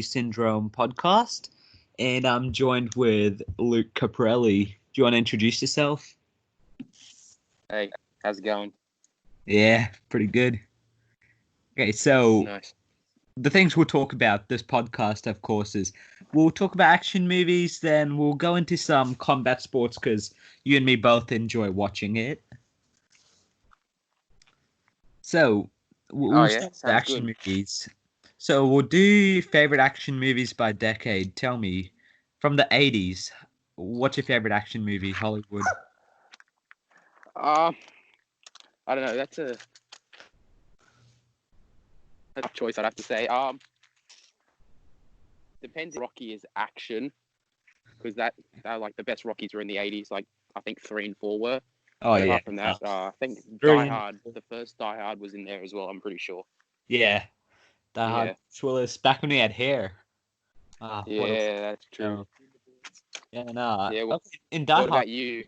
Syndrome podcast, and I'm joined with Luke Caprarelli. Do you want to introduce yourself? Hey, how's it going? Yeah, pretty good. Okay, so Nice. the things we'll talk about this podcast, of course, is we'll talk about action movies, then we'll go into some combat sports because you and me both enjoy watching it. So we'll Yeah, start with the sounds action good. movies. So we'll do favorite action movies by decade. Tell me, from the 80s, what's your favorite action movie, Hollywood? Uh, I don't know. That's a tough choice, I'd have to say. Depends if Rocky is action, because that like the best Rockies were in the 80s. Like I think 3 and 4 were. Oh But yeah, apart from that, I think Die Brilliant. Hard, the first Die Hard was in there as well. I'm pretty sure. Yeah, Die Hard. Yeah, Willis back when he had hair. What a yeah, that's true. no. Yeah, no. Yeah. Okay, in Die What Hard, about you?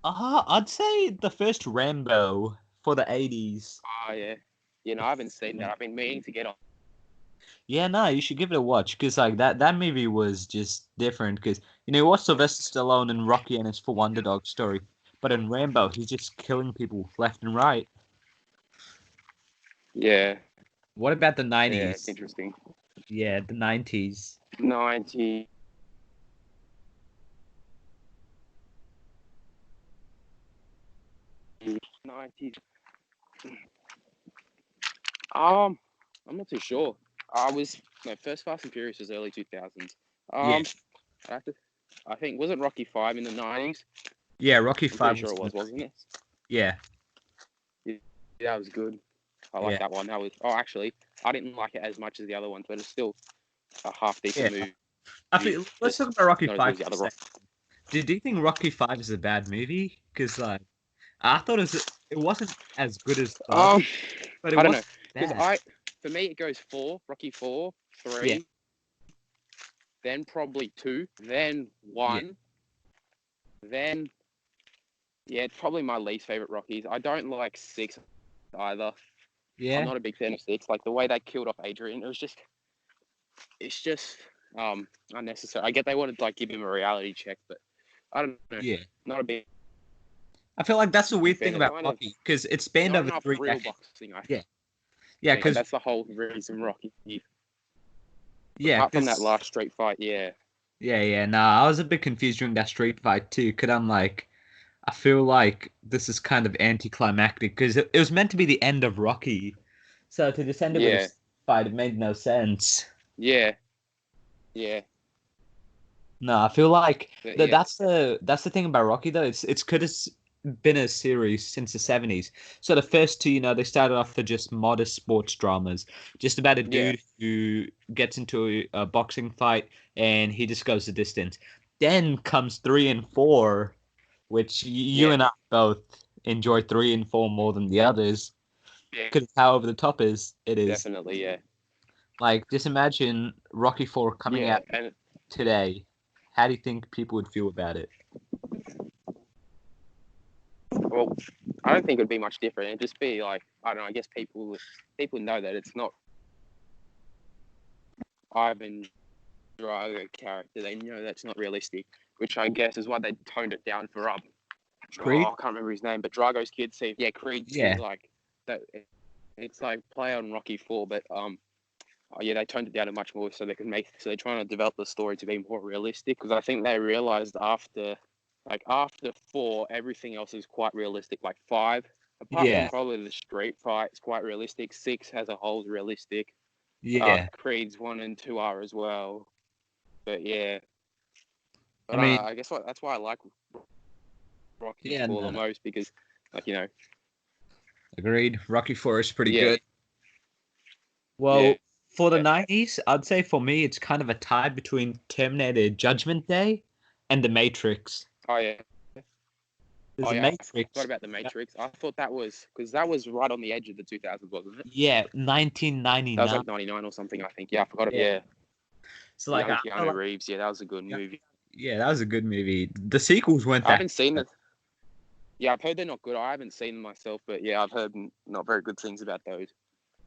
I'd say the first Rambo for the 80s. Oh yeah. I haven't seen that. I've been meaning to get on. Yeah, no, you should give it a watch because like that movie was just different because you watch Sylvester Stallone in Rocky and his full underdog story, but in Rambo he's just killing people left and right. Yeah. What about the Yeah. It's 90s? interesting. Yeah, the 90s. 90. I'm not too sure. First Fast and Furious was early 2000s. Yeah, I think wasn't Rocky 5 in the 90s? yeah, Rocky I'm Five pretty sure it was, wasn't it? Yeah, Yeah, that was good. I like yeah, that one. Actually, I didn't like it as much as the other ones, but it's still a half yeah. decent movie. I feel let's talk about Rocky Not as good Five as the for a other second. Rocky. Do you think Rocky Five is a bad movie? Because like I thought it wasn't as good as the other, but it I don't know, wasn't because bad. for me it goes Rocky 4, Yeah, 3, then probably 2, then yeah, 1, then it's probably my least favorite Rockies. I don't like 6 either. I'm yeah. not a big fan of 6. Like the way they killed off Adrian, it's just unnecessary. I get they wanted to like give him a reality check, but I don't know. Yeah. Not a big I feel like that's the weird fan. thing about Rocky because it's spanned Not over enough three real decades. boxing. I Yeah, yeah, think because that's the whole reason Rocky. yeah, Apart from that because last street fight, yeah, yeah. Nah, I was a bit confused during that street fight too. Cause I'm like, I feel like this is kind of anticlimactic because it was meant to be the end of Rocky, so to just end it with a yeah, street fight, it made no sense. yeah, yeah, No, I feel like but that yeah, that's the thing about Rocky though. It's could have been a series since the 70s. So the first two, they started off with just modest sports dramas, just about a yeah, dude who gets into a boxing fight and he just goes the distance. Then comes 3 and 4, which you yeah, and I both enjoy 3 and 4 more than the others yeah, because how over the top it is. definitely, yeah, Like just imagine Rocky 4 coming yeah, out and today. How do you think people would feel about it? well, I don't think it'd be much different. It'd just be like I don't know. I guess people know that it's not Ivan Drago character. They know that's not realistic, which I guess is why they toned it down for I Creed? can't remember his name, but Drago's kid. See, yeah, Creed's Yeah. kid, like that. It's like play on Rocky 4, but yeah, they toned it down much more so so they're trying to develop the story to be more realistic because I think they realized after 4, everything else is quite realistic. Like 5, apart from Yeah. probably the street fight, it's quite realistic. 6 as a whole is realistic. Yeah. Creed's 1 and 2 are as well. But yeah, I but mean, I guess that's why I like Rocky yeah, 4 no, the most because, like agreed. Rocky 4 is pretty yeah, good. yeah, Well, for the yeah. 90s, I'd say for me, it's kind of a tie between Terminator Judgment Day and The Matrix. Oh yeah. There's Oh The yeah, I forgot Matrix. about the Matrix. I thought that was because that was right on the edge of the 2000s, wasn't it? Yeah, That was 1999. like 99 or something, I think. Yeah, I forgot it. Yeah. Yeah, So, like, young I feel Keanu like, Reeves. Yeah, that was a good movie. yeah, that was a good movie. The sequels weren't I that haven't seen good. it. Yeah, I've heard they're not good. I haven't seen them myself, but yeah, I've heard not very good things about those.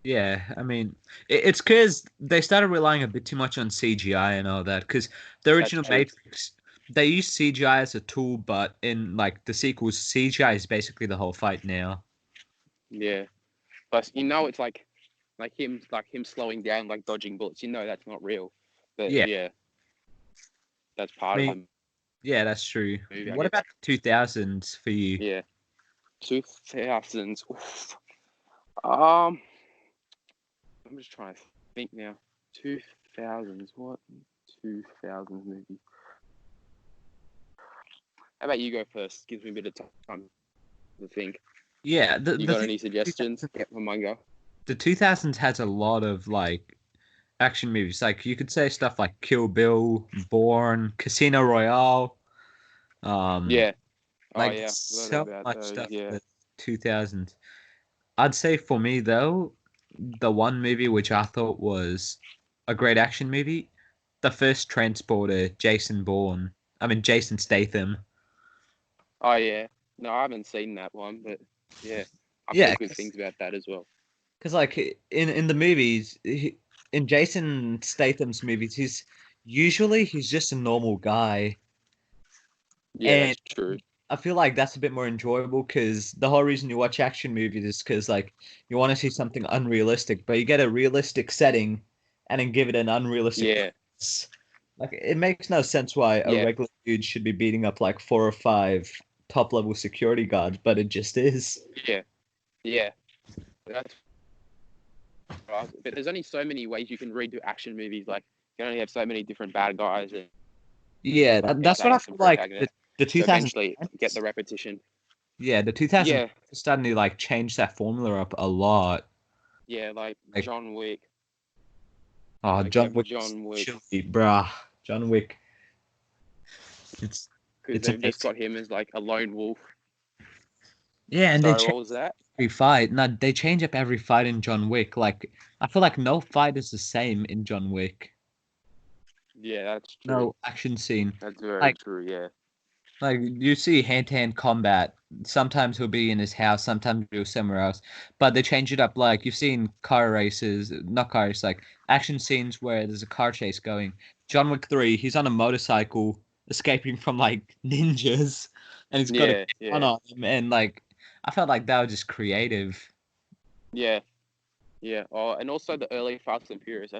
Yeah, I mean, it's because they started relying a bit too much on CGI and all that. Because the That's original true. Matrix, they used CGI as a tool, but in like the sequels, CGI is basically the whole fight now. Yeah. Plus, it's like him slowing down, like dodging bullets. That's not real. But Yeah, yeah, that's I part of mean, the yeah, that's true. movie, I What guess. about the 2000s for you? Yeah. 2000s. Oof. Um, I'm just trying to think now. 2000s. What 2000s movie? How about you go first? Gives me a bit of time to think. Yeah, You got any suggestions? Yeah, from my go. the 2000s has a lot of like action movies. Like you could say stuff like Kill Bill, Bourne, Casino Royale. Um, Yeah. Oh like yeah, there's forgot so about much those. stuff in Yeah. the 2000s. I'd say for me though, the one movie which I thought was a great action movie, the first Transporter, Jason Bourne. I mean Jason Statham. Oh yeah. No, I haven't seen that one, but yeah, I've Yeah, heard good things about that as well. because like in the movies, in Jason Statham's movies, he's just a normal guy, Yeah, and that's true. I feel like that's a bit more enjoyable because the whole reason you watch action movies is because like you want to see something unrealistic, but you get a realistic setting and then give it an unrealistic Yeah. premise. Like it makes no sense why a Yeah. regular dude should be beating up like four or five top level security guards, but it just is. Yeah. Yeah. That's right. But there's only so many ways you can redo action movies. Like you can only have so many different bad guys and Yeah, that's what I antagonists feel and like protagonists. the So eventually get 2010s. the repetition. Yeah, the 2000s Yeah. starting to like change that formula up a lot. Yeah. Like Like, John Wick. oh, Like John having Wick, John Wick. chilly, bruh. John Wick, it's Because it's they've just amazing. got him as like a lone wolf. Yeah, and they Sorry, change what was that? every fight. No, they change up every fight in John Wick. Like, I feel like no fight is the same in John Wick. Yeah, that's true. No action scene. That's very Like, true. Yeah. like you see hand-to-hand combat. Sometimes he'll be in his house, sometimes he'll be somewhere else. But they change it up. Like you've seen car races, not car races, like action scenes where there's a car chase going. John Wick 3, he's on a motorcycle escaping from like ninjas, and he's got a Yeah. gun Yeah. on him. And like, I felt like that was just creative. Yeah. Yeah. Oh, and also the early Fast and Furious.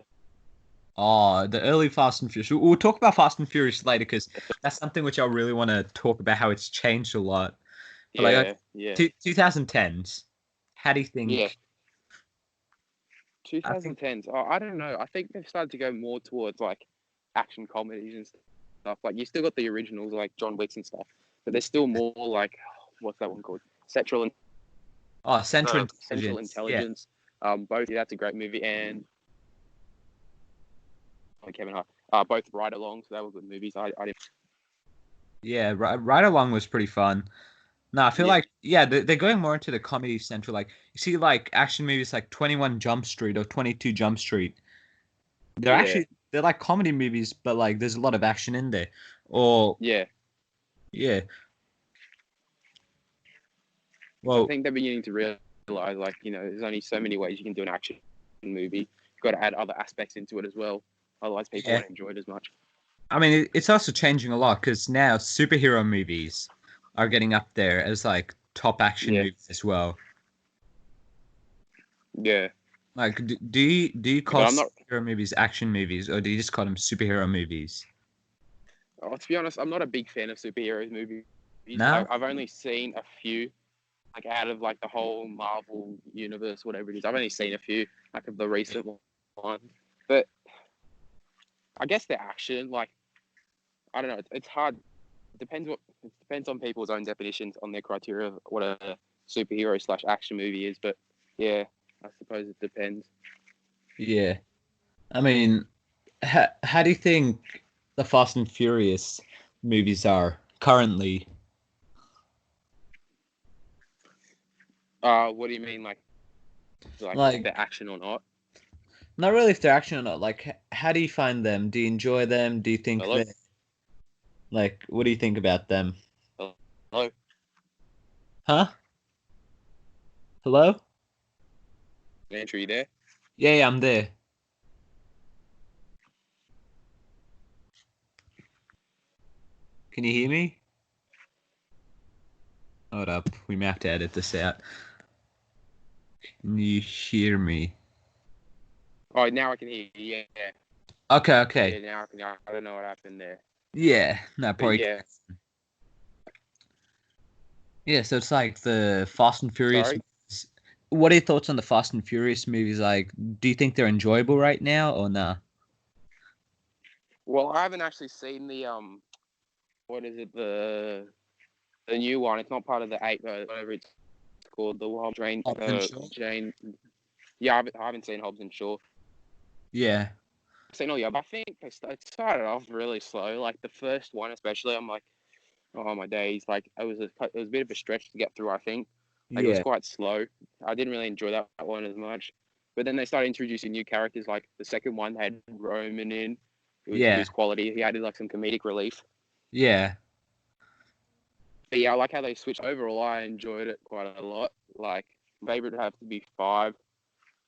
Oh, the early Fast and Furious. We'll talk about Fast and Furious later because that's something which I really want to talk about how it's changed a lot. But like Yeah. Yeah. 2010s, how do you Yeah. think? I think 2010s. Oh, I don't know. I think they've started to go more towards like action comedies and stuff. Like you still got the originals like John Wicks and stuff, but there's still more like what's that one called? Central Central Intelligence. Yeah, Intelligence. Both. Yeah, that's a great movie, and Kevin Hart. Both Ride Along. So that were good movies. I didn't. yeah. Right Along was pretty fun. No, I feel Yeah. like they're going more into the comedy central. Like you see, like action movies like 21 Jump Street or 22 Jump Street. Yeah. They're like comedy movies, but like there's a lot of action in there. Or Yeah. yeah, So I well, think they're beginning to realize, like, there's only so many ways you can do an action movie. You've got to add other aspects into it as well. Otherwise, people yeah. won't enjoy it as much. I mean, it's also changing a lot because now superhero movies are getting up there as like top action Yeah. movies as well. Yeah. Like, do you But call I'm not, superhero movies action movies, or do you just call them superhero movies? to be honest, I'm not a big fan of superheroes movies. No? I've only seen a few, like, out of, like, the whole Marvel universe, whatever it is. I've only seen a few, like, of the recent ones. But I guess the action, like, I don't know, it's hard. It depends on people's own definitions on their criteria of what a superhero slash action movie is. But yeah, I suppose it depends. Yeah. I mean, how do you think the Fast and Furious movies are currently? What do you mean, like if Like, they're action or not? not really if they're action or not. Like, how do you find them? Do you enjoy them? Do you think Hello, that, like, what do you think about them? hello. Huh? Hello? Andrew, you there? Yeah, I'm there. Can you hear me? Hold up. We may have to edit this out. Can you hear me? Oh, now I can hear you. Yeah, Okay, yeah. okay. Now I can. I don't know what happened there, Yeah, no, but probably. yeah. Yeah, so it's like the Fast and Furious Sorry. movies. What are your thoughts on the Fast and Furious movies? Like, do you think they're enjoyable right now or nah? Well, I haven't actually seen the What is it? The new one. It's not part of the eight, whatever it's called. The one Jane. Hobbs and Shaw? Jane. Yeah, I haven't seen Hobbs and Shaw. Yeah, I've seen all the other. I think it started off really slow. Like the first one, especially. I'm like, oh my days! Like it was a bit of a stretch to get through. I think. Like it was yeah, quite slow. I didn't really enjoy that one as much. But then they started introducing new characters. Like the second one had Roman in. He yeah, was quality. He added like some comedic relief. yeah, But yeah, I like how they switched. Overall, I enjoyed it quite a lot. Like my favorite would have to be five.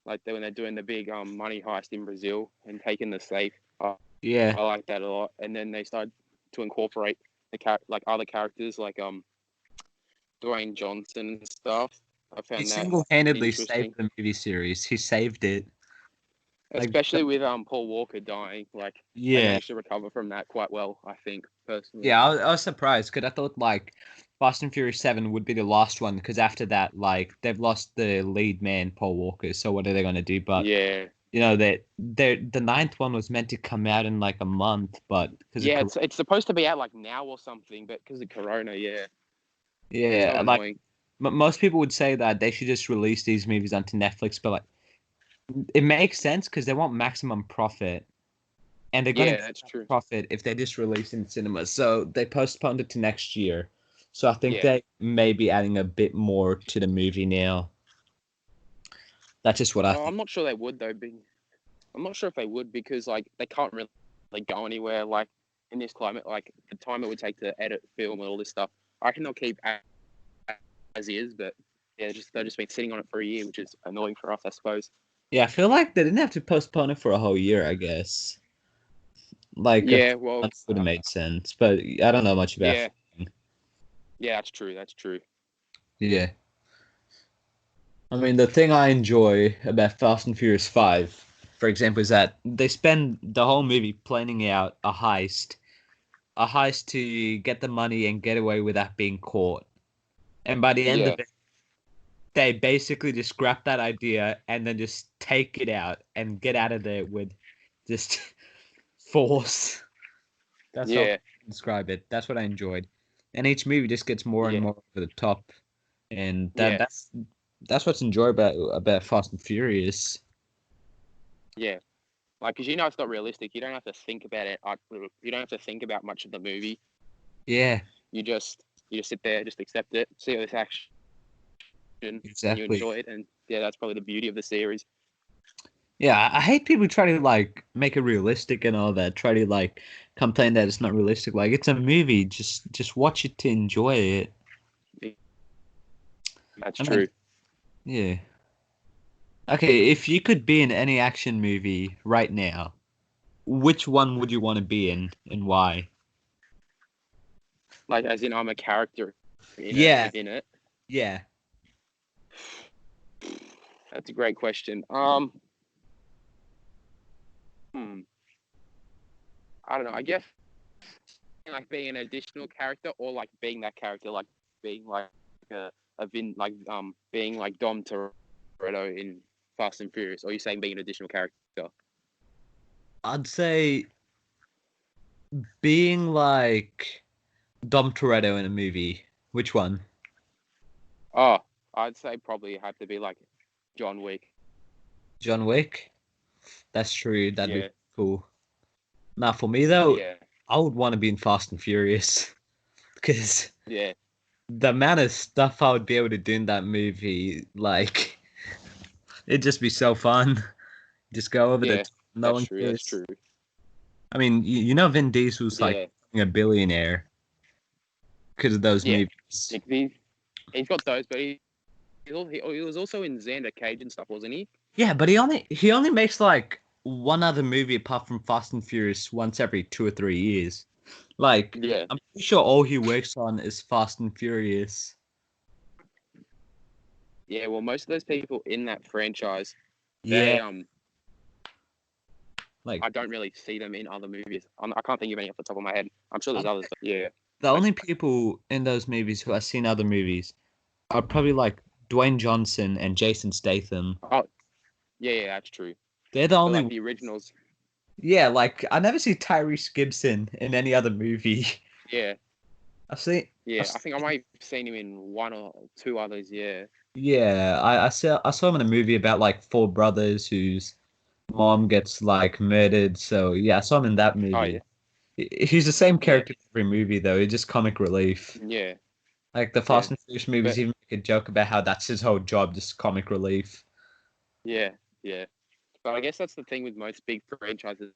Like when they're doing the big money heist in Brazil and taking the safe. yeah. I like that a lot. And then they started to incorporate like other characters like Dwayne Johnson and stuff. I He found that single-handedly saved interesting, the movie series. He saved it. Like, especially with Paul Walker dying. Like they yeah, managed to recover from that quite well. I think personally. yeah. I was surprised because I thought like Fast and Furious 7 would be the last one because after that, like they've lost the lead man, Paul Walker. So what are they gonna do? But Yeah, you know that the ninth one was meant to come out in like a month, but because of yeah. It's supposed to be out like now or something, but because of Corona, yeah, it's so yeah, like annoying. most people would say that they should just release these movies onto Netflix, but like it makes sense because they want maximum profit, and they're gonna Yeah, get that's that true. profit if they just release in cinemas. So they postponed it to next year. So I think Yeah. they may be adding a bit more to the movie now. That's just what I Oh, think. I'm not sure they would though. I'm not sure if they would because like they can't really go anywhere. Like in this climate, like the time it would take to edit, film, and all this stuff. I reckon they'll keep as is, but yeah, they've just been sitting on it for a year, which is annoying for us, I suppose. Yeah, I feel like they didn't have to postpone it for a whole year. I guess like a few Yeah, well, months would have made sense, but I don't know much about. yeah, yeah, that's true. That's true. Yeah. I mean, the thing I enjoy about Fast and Furious 5, for example, is that they spend the whole movie planning out a heist to get the money and get away without being caught. And by the end Yeah, of it, they basically just scrap that idea and then just take it out and get out of there with just force. That's how I yeah, describe it. That's what I enjoyed. And each movie just gets more and yeah, more over the top. And yeah, that's what's enjoyable about Fast and Furious. yeah. Like, because it's not realistic. You don't have to think about it. You don't have to think about much of the movie. Yeah, You just sit there, just accept it, see this action, and you exactly. enjoy it. And yeah, that's probably the beauty of the series. Yeah, I hate people try to like make it realistic and all that. Try to like complain that it's not realistic. Like it's a movie. Just watch it to enjoy it. That's I mean, true. yeah. Okay, if you could be in any action movie right now, which one would you want to be in and why? Like, as in, I'm a character in it Yeah, within it. yeah. That's a great question. Hmm, I don't know. I guess like being an additional character, or like being that character, like being like a Vin, like being like Dom Toretto in Fast and Furious. Or are you saying being an additional character? I'd say being like Dom Toretto in a movie. Which one? Oh, I'd say probably have to be like John Wick. John Wick? That's true. That'd be Yeah, cool. Now, for me though, yeah, I would want to be in Fast and Furious because yeah, the amount of stuff I would be able to do in that movie, like, it'd just be so fun. Just go over the yeah. top. No That's one true. That's cares. true. I mean, you know, Vin Diesel's like Yeah, a billionaire because of those yeah. movies. He's got those, but he was also in Xander Cage and stuff, wasn't he? Yeah, but he only makes like one other movie apart from Fast and Furious once every 2 or 3 years. Like, Yeah, I'm pretty sure all he works on is Fast and Furious. yeah. Well, most of those people in that franchise, Yeah, they like I don't really see them in other movies. I can't think of any off the top of my head. I'm sure there's um, others, but yeah, the like only people in those movies who I've seen other movies are probably like Dwayne Johnson and Jason Statham. oh yeah, yeah, that's true. They're the But only like ones. the originals, Yeah, like I never see Tyrese Gibson in any other movie. yeah, I've seen, I've yeah. I think I seen might have seen him in one or two others. Yeah. yeah, I saw him in a movie about like four brothers whose mom gets like murdered. So yeah, I saw him in that Oh movie. yeah, He's the same yeah, character in every movie though. He's just comic relief. yeah, Like the yeah. Fast and Furious movies But even make a joke about how that's his whole job, just comic relief. yeah, yeah. But I guess that's the thing with most big franchises,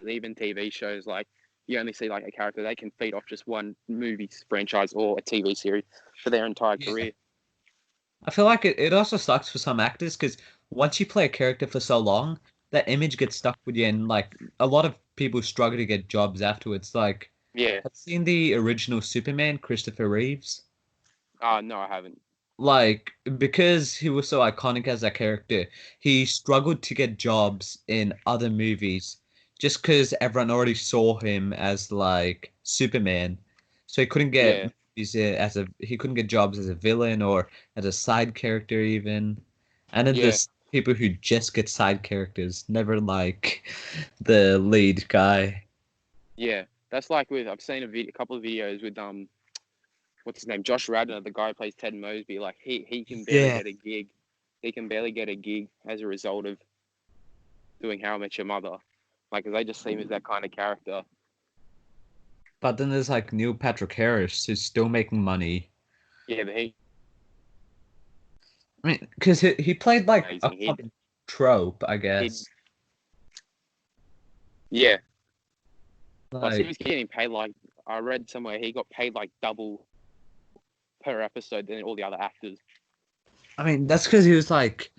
even TV shows. Like you only see like a character they can feed off just one movie franchise or a TV series for their entire Yeah. career. I feel like it also sucks for some actors because once you play a character for so long, that image gets stuck with you, and like a lot of people struggle to get jobs afterwards. Like, Yeah. have you seen the original Superman, Christopher Reeves? No, I haven't. Like, because he was so iconic as a character, he struggled to get jobs in other movies just because everyone already saw him as like Superman. So he couldn't get Yeah, he couldn't get jobs as a villain or as a side character even. And then yeah, there's people who just get side characters, never like the lead guy. yeah. That's like with I've seen a couple of videos with what's his name, Josh Radnor, the guy who plays Ted Mosby. Like he can barely Yeah. get a gig. He can barely get a gig as a result of doing How I Met Your Mother. Like, 'cause they just see him as that kind of character. But then there's like Neil Patrick Harris who's still making money. Yeah, but he I mean, because he played like a amazing. common trope, I He'd guess. yeah. Plus, he Like, was getting paid like I read somewhere he got paid like double per episode than all the other actors. I mean, that's because he was like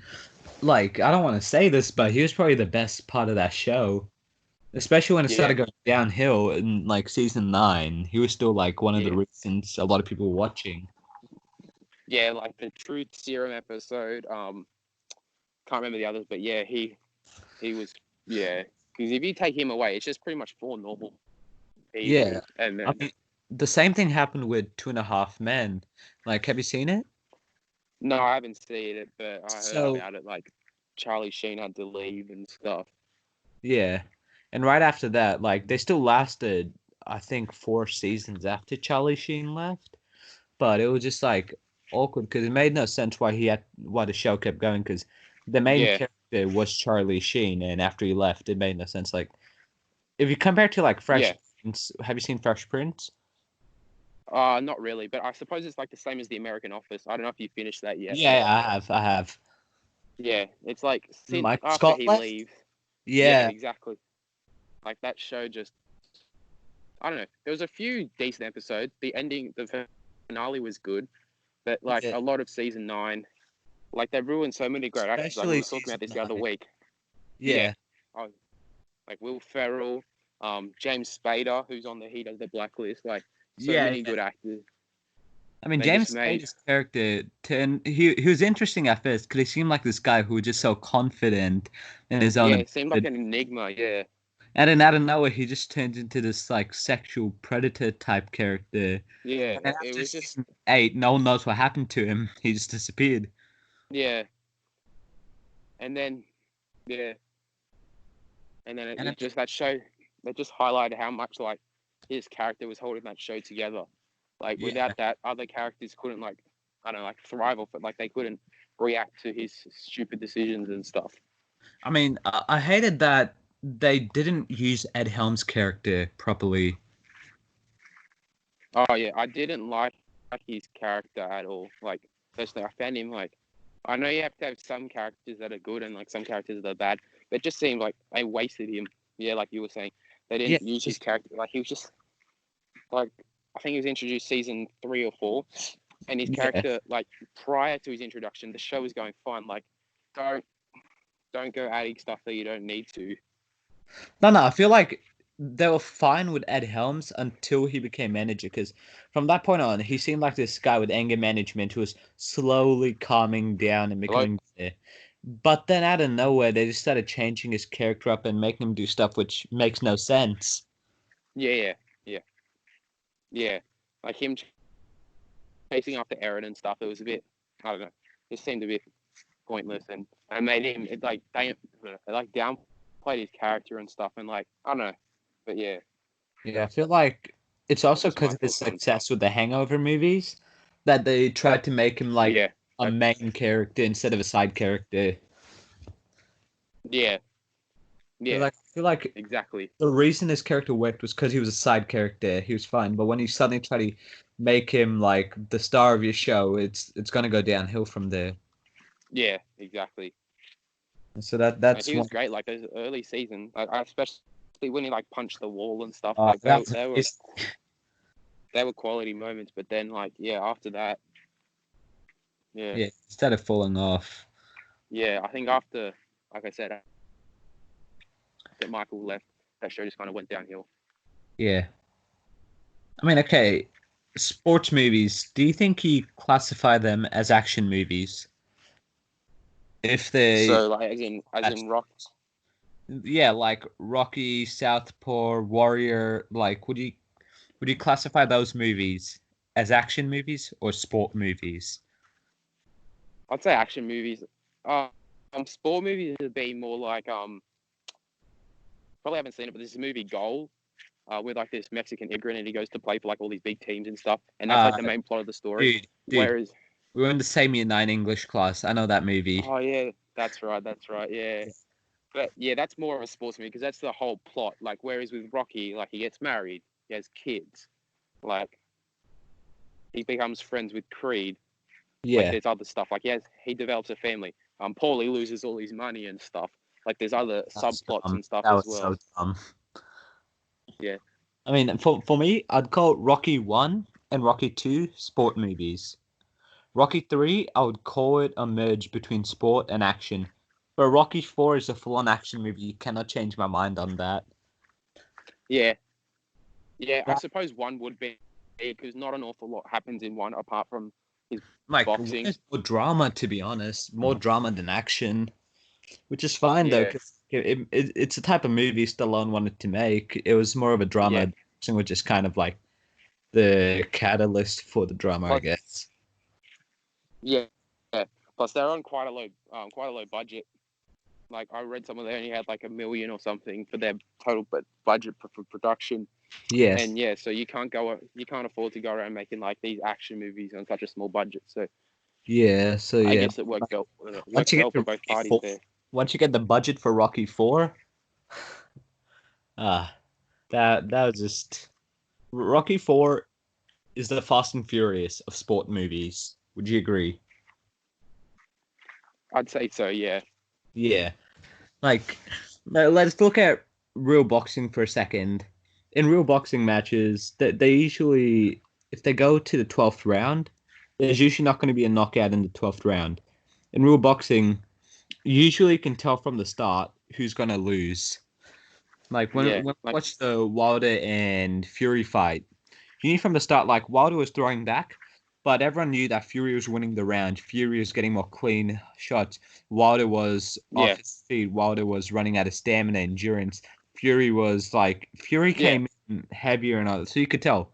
I don't want to say this, but he was probably the best part of that show, especially when it Yeah, started going downhill in like season 9. He was still like one of the yeah, reasons a lot of people were watching. yeah. Like the Truth Serum episode. Can't remember the others, but yeah, he was yeah. Because if you take him away, it's just pretty much four normal Yeah, people, and I then mean, the same thing happened with Two and a Half Men. Like, have you seen it? no, I haven't seen it, but I heard So about it. Like Charlie Sheen had to leave and stuff. yeah, and right after that, like they still lasted, I think, 4 seasons after Charlie Sheen left. But it was just like awkward because it made no sense why the show kept going because the main Yeah, character was Charlie Sheen, and after he left, it made no sense. Like if you compare to like Fresh yeah. Prince, have you seen Fresh Prince? Not really, but I suppose it's like the same as the American Office. I don't know if you finished that yet, Yeah, but I have. yeah, it's like since Michael after Scott he left. leaves, yeah, Yeah, exactly. Like that show just, I don't know. There was a few decent episodes. The finale was good, but like yeah, a lot of season 9, like they ruined so many great actors. Like we especially were talking season about this the other 9. week. Yeah, Yeah, I, like Will Ferrell, James Spader, who's on he does the Blacklist. Like so yeah, many yeah. good actors. I mean, They just James made Spader's character, and he was interesting at first because he seemed like this guy who was just so confident in his own yeah, it seemed like ability. an enigma. Yeah, And then out of nowhere, he just turns into this like sexual predator type character. yeah. And then It after was just season 8, no one knows what happened to him. He just disappeared. yeah, and then yeah, and then And it it, just that show that just highlighted how much like his character was holding that show together. Like yeah, without that, other characters couldn't like I don't know like thrive off it. Like they couldn't react to his stupid decisions and stuff. I mean, I hated that they didn't use Ed Helm's character properly. Oh yeah, I didn't like his character at all. Like personally, I found him like I know you have to have some characters that are good and like some characters that are bad, but it just seemed like they wasted him. Yeah, like you were saying, they Yeah, didn't use his just character. Like he was just like I think he was introduced season 3 or 4, and his yeah, character like prior to his introduction, the show was going fine. Like don't. don't go adding stuff that you don't need to. No, I feel like they were fine with Ed Helms until he became manager, because from that point on, he seemed like this guy with anger management who was slowly calming down and Hello? becoming better. But then out of nowhere, they just started changing his character up and making him do stuff which makes no sense. Yeah. Like him chasing after Aaron and stuff, it was a bit, I don't know, it seemed a bit pointless and made him, they like downplayed his character and stuff and like, I don't know, but yeah. Yeah, I feel like it's also That's my because of his thoughts on. success with the Hangover movies that they tried to make him like Yeah. a main character instead of a side character. Yeah. Yeah. I feel like Exactly. the reason his character worked was because he was a side character. He was fine, but when you suddenly try to make him like the star of your show, it's gonna go downhill from there. Yeah. Exactly. So He was great. Like those early seasons, I especially when he like punched the wall and stuff. Like that's they were quality moments. But then like after that, yeah, instead of falling off. Yeah, I think after, like I said, that Michael left, that show just kind of went downhill. Yeah. I mean, okay, sports movies, do you think you classify them as action movies? If they, So like as in Rock. yeah, like Rocky, Southpaw, Warrior, like would you classify those movies as action movies or sport movies? I'd say action movies. Sport movies would be more like probably haven't seen it, but there's a movie Goal, with like this Mexican immigrant and he goes to play for like all these big teams and stuff, and that's like the main plot of the story. Dude, Whereas, we were in the same year nine English class. I know that movie. oh yeah, that's right, yeah. But yeah, that's more of a sports movie because that's the whole plot. Like, whereas with Rocky, like he gets married, he has kids, like he becomes friends with Creed. Like Yeah, there's other stuff. Like he develops a family. Paulie loses all his money and stuff. Like there's other that's subplots dumb. and stuff That as was well. so dumb. Yeah. I mean, for me, I'd call Rocky 1 and Rocky 2 sport movies. Rocky 3, I would call it a merge between sport and action. But Rocky 4 is a full-on action movie. You cannot change my mind on that. Yeah. Yeah. I suppose one would be because not an awful lot happens in one apart from his Like, boxing. there's more drama, to be honest. More drama than action. Which is fine, though, Yeah. because it's a type of movie Stallone wanted to make. It was more of a drama. Yeah. Action was just kind of like the catalyst for the drama, I Plus, guess. yeah. Plus, they're on quite a low budget. Like I read some of they only had like $1 million or something for their total budget for production. Yes. And yeah, so you can't afford to go around making like these action movies on such a small budget. So Yeah, so I yeah. guess it worked Once you well get to for both Rocky parties 4, there. once you get the budget for Rocky 4, ah, that was just Rocky 4 is the Fast and Furious of sport movies. Would you agree? I'd say so, yeah. Yeah. Like, let's look at real boxing for a second. In real boxing matches, they usually, if they go to the 12th round, there's usually not going to be a knockout in the 12th round. In real boxing, you usually can tell from the start who's going to lose. Like when we Like watched the Wilder and Fury fight, you knew from the start like Wilder was throwing back, but everyone knew that Fury was winning the round. Fury was getting more clean shots. Wilder was off his feet. Wilder was running out of stamina, endurance. Fury yeah, came in heavier and all that, so you could tell.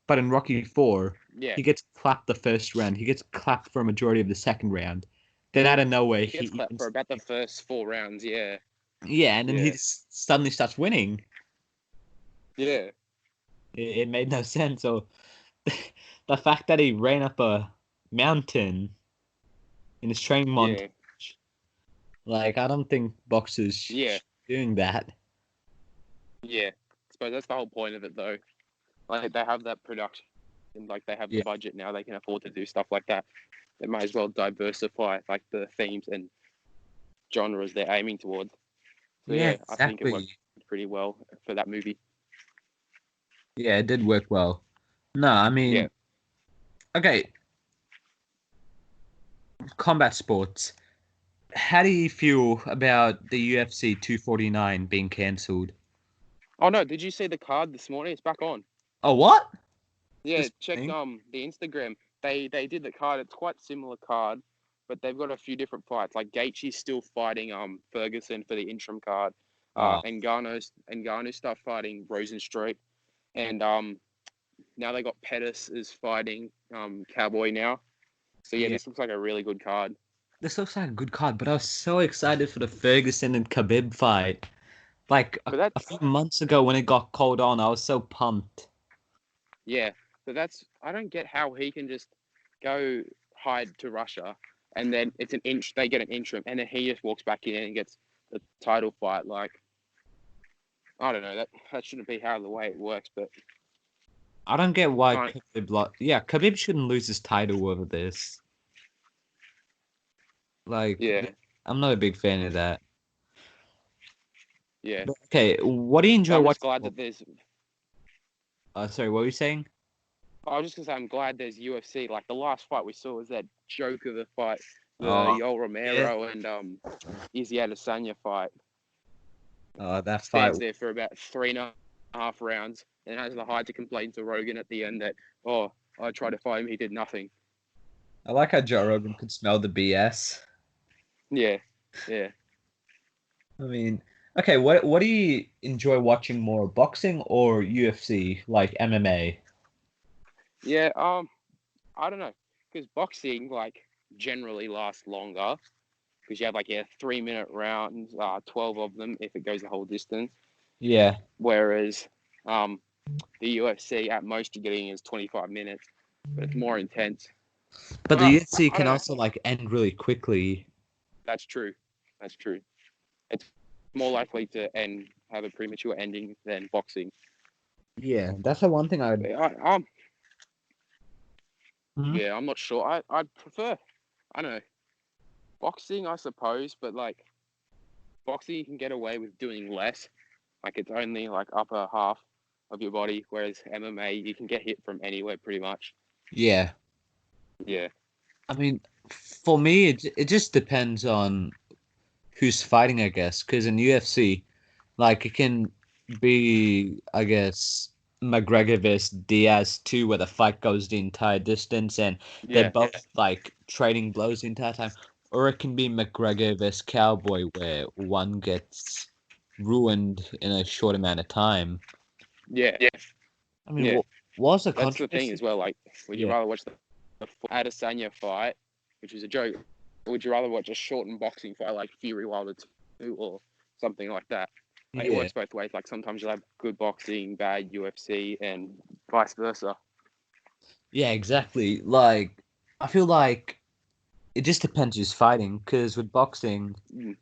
But in Rocky 4, yeah. he gets clapped the first round. He gets clapped for a majority of the second round. Then out of nowhere, He gets clapped for about the first 4 rounds, yeah. yeah, and then he Yeah. just suddenly starts winning. Yeah. It made no sense. So the fact that he ran up a mountain in his training montage, like I don't think boxers should be doing that. Yeah. I suppose that's the whole point of it, though. Like they have that production, and like they have the budget now, they can afford to do stuff like that. They might as well diversify like the themes and genres they're aiming towards. So Yeah, I think it worked pretty well for that movie. Yeah, it did work well. No, I mean, okay, combat sports. how do you feel about the UFC 249 being cancelled? Oh no, did you see the card this morning? It's back on. Oh, what? Yeah, This check thing? the Instagram. They did the card. It's quite similar card, but they've got a few different fights. Like Gaethje's still fighting Ferguson for the interim card. Oh, Ngannou's stuff fighting Rosenstruik, and now they got Pettis is fighting Cowboy now. So yeah, yeah. this looks like a really good card. This looks like a good card, but I was so excited for the Ferguson and Khabib fight. Like But a that's few months ago when it got called on, I was so pumped. yeah, but that's I don't get how he can just go hide to Russia and then it's an inch they get an interim and then he just walks back in and gets the title fight. Like I don't know that shouldn't be how the way it works, but I don't get why kind Khabib yeah, Khabib shouldn't lose his title over this. Like, yeah, I'm not a big fan of that. yeah. But, okay, what do you But enjoy I'm just watching? glad that there's. Sorry, what were you saying? I was just gonna say I'm glad there's UFC. Like the last fight we saw was that joke of the fight, the Oh, Yoel yeah. Romero and Izzy Adesanya fight. That fight. Stands there for about 3.5 rounds and has the height to complain to Rogan at the end that, oh, I tried to fight him, he did nothing. I like how Joe Rogan could smell the BS. Yeah, yeah. I mean, okay, what do you enjoy watching more, boxing or UFC, like MMA? Yeah, I don't know. Because boxing, like, generally lasts longer. Because you have, like, 3-minute rounds, 12 of them if it goes the whole distance. Yeah, Whereas the UFC, at most, you're getting is 25 minutes. But it's more intense. but the Uh, UFC I can don't know. also like end really quickly. That's true. That's true. It's more likely to have a premature ending than boxing. Yeah, that's the one thing I'd. But Mhm. yeah, I'm not sure. I'd prefer, I don't know, boxing, I suppose, but like boxing, you can get away with doing less. Like it's only like upper half of your body, whereas MMA, you can get hit from anywhere pretty much. Yeah, Yeah, I mean, for me, it just depends on who's fighting, I guess. Because in UFC, like it can be, I guess, McGregor versus Diaz too, where the fight goes the entire distance and they're yeah, both like trading blows the entire time. Or it can be McGregor versus Cowboy, where one gets ruined in a short amount of time. yeah, I mean, yeah. what was the That's the thing controversy? as well. Like, would you Yeah, rather watch the Adesanya fight, which was a joke, or would you rather watch a shortened boxing fight like Fury Wilder 2 or something like that? Like, it yeah, works both ways. Like, sometimes you'll have good boxing, bad UFC, and vice versa. yeah, exactly. Like, I feel like it just depends who's fighting. Because with boxing, Mm.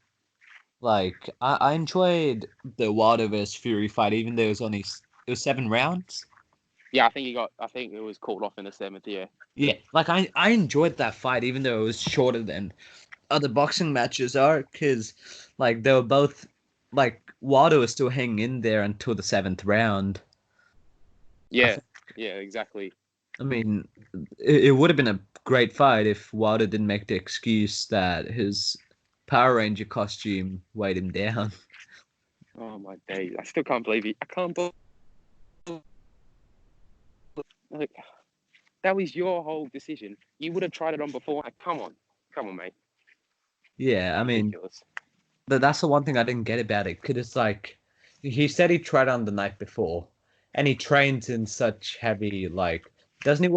like I enjoyed the Wilder versus Fury fight, even though it was only it was 7 rounds. Yeah, I think it was called off in the seventh. Yeah, Yeah, like I enjoyed that fight, even though it was shorter than other boxing matches are, because like they were both like Wilder was still hanging in there until the 7th round. I yeah, think, yeah, exactly. I mean, it would have been a great fight if Wilder didn't make the excuse that his Power Ranger costume weighed him down. Oh my days! I still can't believe it. I can't believe like that was your whole decision. You would have tried it on before. Like, come on, mate. Yeah, I mean, Ridiculous. that's the one thing I didn't get about it, because it's like he said he tried on the night before, and he trains in such heavy like doesn't he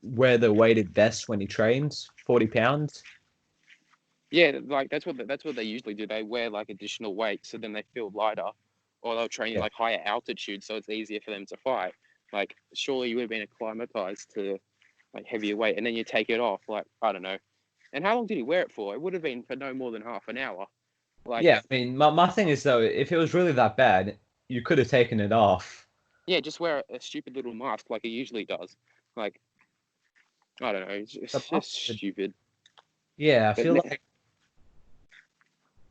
wear the weighted vest when he trains, 40 pounds? Yeah, like that's what they usually do. They wear like additional weight, so then they feel lighter, or they'll train Yeah, like higher altitude, so it's easier for them to fight. Like, surely you would have been acclimatized to like heavier weight, and then you take it off. Like, I don't know. And how long did he wear it for? It would have been for no more than half an hour. Like, yeah. I mean, my thing is though, if it was really that bad, you could have taken it off. yeah, just wear a stupid little mask like he usually does. Like, I don't know. The It's just mask would- stupid. Yeah, I But feel like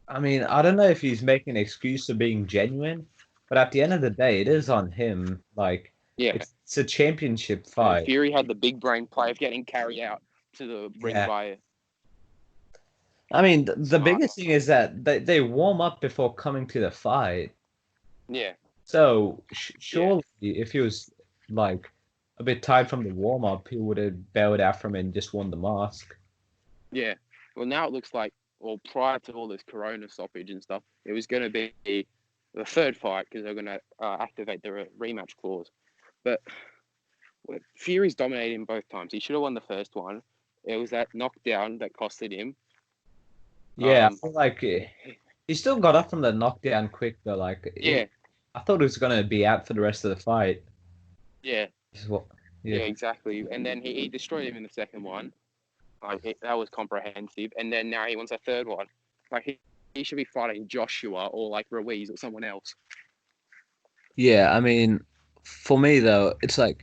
I mean I don't know if he's making an excuse for being genuine, but at the end of the day, it is on him. Like yeah, it's a championship and fight. Fury had the big brain play of getting carried out to the ring Yeah. by I mean, the Smart. biggest thing is that they warm up before coming to the fight. Yeah, So yeah, surely, if he was like a bit tired from the warm up, he would have bailed out from it and just won the mask. yeah. Well, now it looks like, well, prior to all this Corona stoppage and stuff, it was going to be the third fight because they're going to activate the rematch clause. But Fury's dominated him both times. He should have won the first one. It was that knockdown that costed him. Yeah, I Um, feel like he still got up from the knockdown quick though. yeah, I thought he was gonna be out for the rest of the fight. yeah, This is what, yeah, yeah, exactly. And then he destroyed him in the second one. That was comprehensive. And then now he wants a third one. He should be fighting Joshua or like Ruiz or someone else. yeah. I mean, for me though, it's like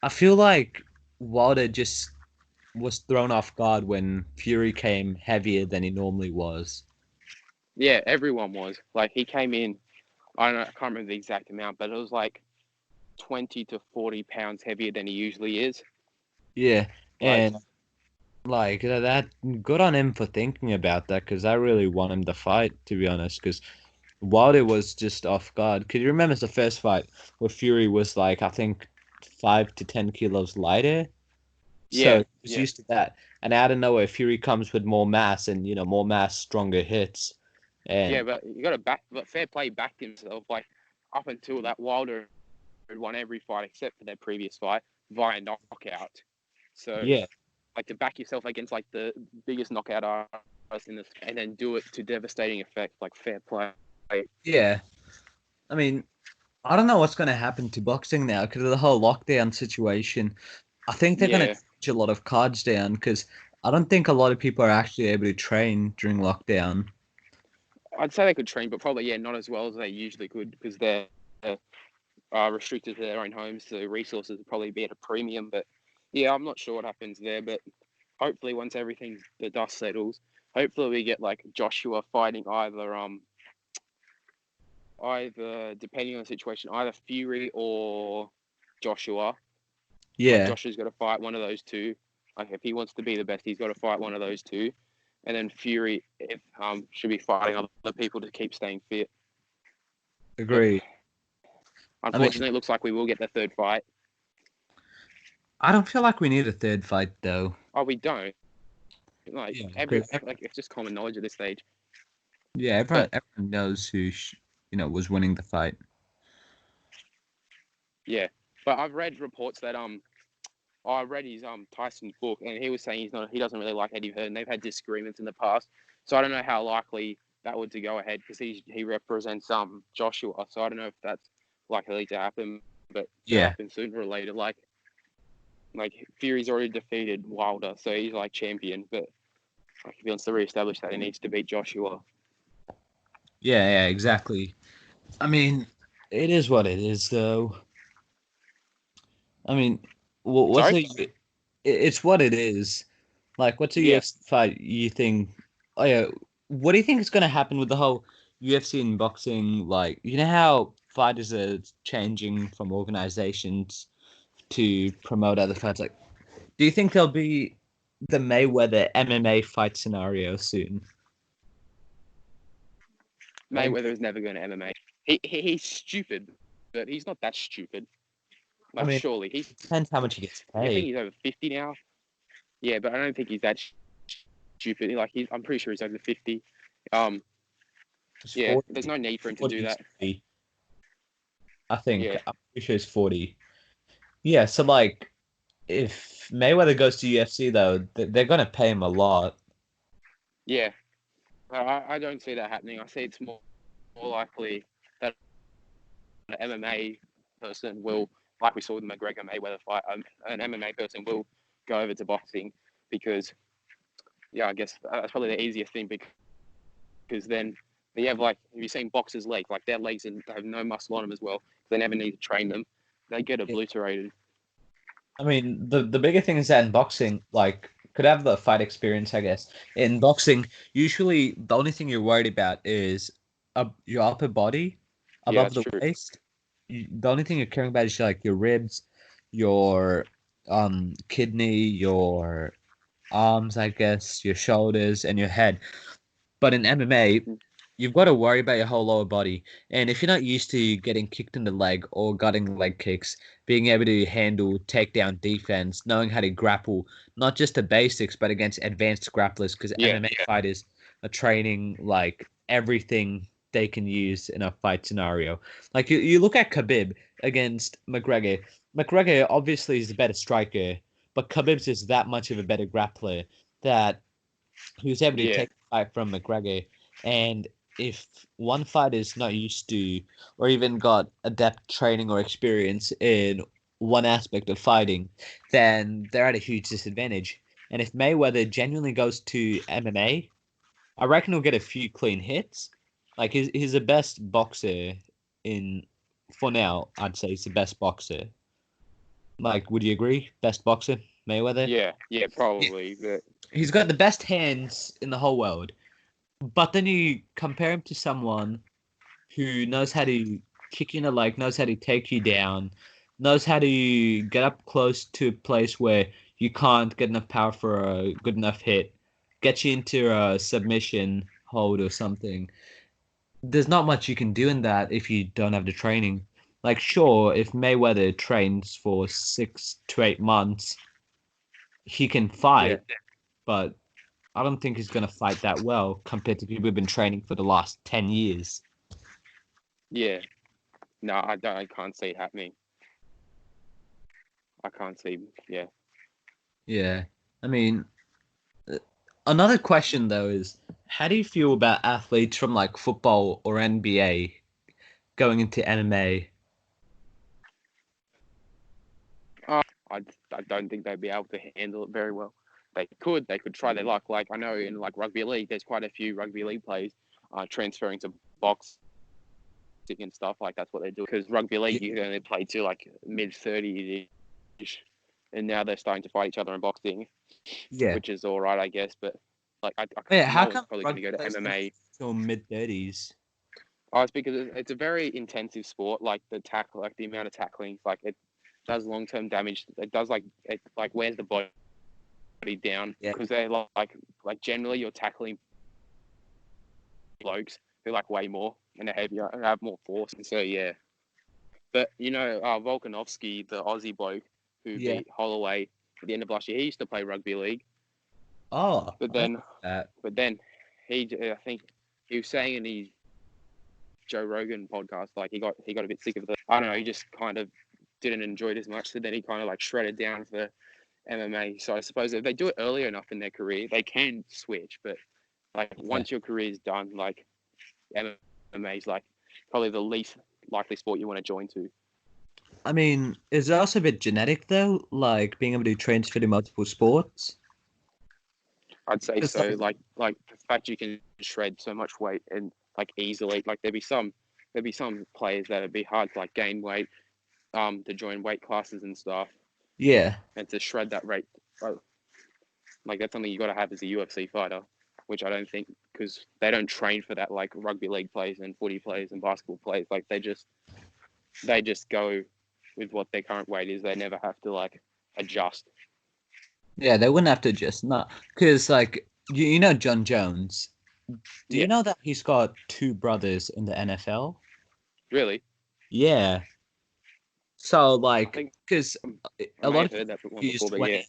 I feel like Wilder just was thrown off guard when Fury came heavier than he normally was. Yeah, everyone was. Like he came in, I don't know, I can't remember the exact amount, but it was like 20 to 40 pounds heavier than he usually is. Yeah, Like, and like that, good on him for thinking about that because I really want him to fight, to be honest. Because Wilder was just off guard. Because you remember the first fight where Fury was like, I think 5 to 10 kilos lighter, so yeah, he was yeah, used to that. And out of nowhere, Fury comes with more mass and more mass, stronger hits, yeah. and But you got to back, but Fair Play backed himself. Like up until that, Wilder had won every fight except for their previous fight via knockout. So yeah, like to back yourself against like the biggest knockout artist in this, and then do it to devastating effect, like Fair Play. yeah. I mean, I don't know what's going to happen to boxing now because of the whole lockdown situation. I think they're going to Yeah, change a lot of cards down because I don't think a lot of people are actually able to train during lockdown. I'd say they could train, but probably not as well as they usually could because they're restricted to their own homes, so resources would probably be at a premium. But yeah, I'm not sure what happens there. But hopefully, once everything the dust settles, hopefully we get like Joshua fighting either depending on the situation, either Fury or Joshua. Like Yeah, Joshua's got to fight one of those two. Like if he wants to be the best, he's got to fight one of those two. And then Fury, if should be fighting other people to keep staying fit. But agree. I mean, unfortunately, it looks like we will get the third fight. I don't feel like we need a third fight though. Oh, we don't. Like Yeah, every because like it's just common knowledge at this stage. yeah, everyone But everyone knows who was winning the fight. yeah, but I've read reports that I read his Tyson's book, and he was saying he doesn't really like Eddie Hearn. And they've had disagreements in the past, so I don't know how likely that would to go ahead because he represents Joshua. So I don't know if that's likely to happen, but it's gonna Yeah, happen sooner or later. Like Fury's already defeated Wilder, so he's like champion. But like if he wants to reestablish that, he needs to beat Joshua. yeah, exactly. I mean, it is what it is though. I mean, what's Sorry? it's what it is. Like, what's a Yeah. UFC fight you think? Oh yeah, what do you think is going to happen with the whole UFC and boxing? Like, you know how fighters are changing from organizations to promote other fights. Like, do you think there'll be the Mayweather MMA fight scenario soon? I think. Mayweather is never going to MMA. He's stupid, but he's not that stupid. I Like mean, surely it depends how much he gets I think paid. he's over 50 now. Yeah, but I don't think he's that stupid. Like I'm pretty sure he's over 50. Um, It's yeah, 40. there's no need for him to 40 do is that. 40. I think Yeah, I'm pretty sure it's 40. Yeah, so like if Mayweather goes to UFC though, they're gonna pay him a lot. yeah. I don't see that happening. I see it's more likely that an MMA person will, like we saw with the McGregor Mayweather fight, an MMA person will go over to boxing because yeah, I guess that's probably the easiest thing because then you have like have you seen boxers' legs? Like their legs have no muscle on them as well. They never need to train them. They get Yeah. obliterated. I mean, the bigger thing is that in boxing, like, could have the fight experience, I guess. In boxing, usually the only thing you're worried about is your upper body Yeah, above that's the true. waist. The only thing you're caring about is like your ribs, your kidney, your arms, I guess, your shoulders, and your head. But in MMA, you've got to worry about your whole lower body. And if you're not used to getting kicked in the leg or getting leg kicks, being able to handle takedown defense, knowing how to grapple, not just the basics, but against advanced grapplers, because Yeah, MMA fighters are training like everything they can use in a fight scenario. Like you look at Khabib against McGregor. McGregor obviously is a better striker, but Khabib's just that much of a better grappler that he was able to yeah, take a fight from McGregor. And if one fighter is not used to or even got adept training or experience in one aspect of fighting, then they're at a huge disadvantage. And if Mayweather genuinely goes to MMA, I reckon he'll get a few clean hits. Like he's the best boxer in for now, I'd say he's the best boxer. Like, would you agree? Best boxer, Mayweather? yeah, Yeah. probably. But He's got the best hands in the whole world. But then you compare him to someone who knows how to kick you in the leg, knows how to take you down, knows how to get up close to a place where you can't get enough power for a good enough hit, get you into a submission hold or something. There's not much you can do in that if you don't have the training. Like, sure, if Mayweather trains for 6 to 8 months, he can yeah, fight, but I don't think he's going to fight that well compared to people who've been training for the last 10 years. yeah. No, I don't. I can't see it happening. I can't see. Yeah. Yeah. I mean, another question though is how do you feel about athletes from like football or NBA going into MMA? I, I don't think they'd be able to handle it very well. They could try their luck. Like I know in like rugby league, there's quite a few rugby league players transferring to boxing and stuff. Like that's what they do because rugby league you can only play to like mid 30s, and now they're starting to fight each other in boxing, Yeah. which is all right, I guess. But like Yeah, how no one's come probably going to rugby go to players can MMA. till mid-30s? Oh, it's because it's a very intensive sport. Like the amount of tackling, like it does long term damage. It does it like wears the body down Yeah. because they're like generally you're tackling blokes who like weigh more and are heavier and have more force. And so yeah, but Volkanovski, the Aussie bloke who Yeah. beat Holloway at the end of last year, he used to play rugby league, Oh, but I didn't then know that. but then I think he was saying in his Joe Rogan podcast, like he got a bit sick of the. I don't know. He just kind of didn't enjoy it as much, so then he kind of like shredded down for MMA. So I suppose if they do it earlier enough in their career, they can switch. But like Yeah. once your career is done, like MMA is like probably the least likely sport you want to join to. I mean, is it also a bit genetic though? Like being able to transfer to multiple sports? I'd say It's so. like, Like the fact you can shred so much weight and like easily. Like there'd be some players that'd be hard to like gain weight, to join weight classes and stuff, yeah. and to shred that rate. Like that's something you got to have as a UFC fighter, which I don't think because they don't train for that like rugby league players and footy players and basketball players. Like they just go with what their current weight is. They never have to like adjust. Yeah, they wouldn't have to just not because like you know John Jones. Do you Yeah, know that he's got two brothers in the NFL? really. Yeah. So I like think because I a may lot have of heard people that one before, confused but when yeah,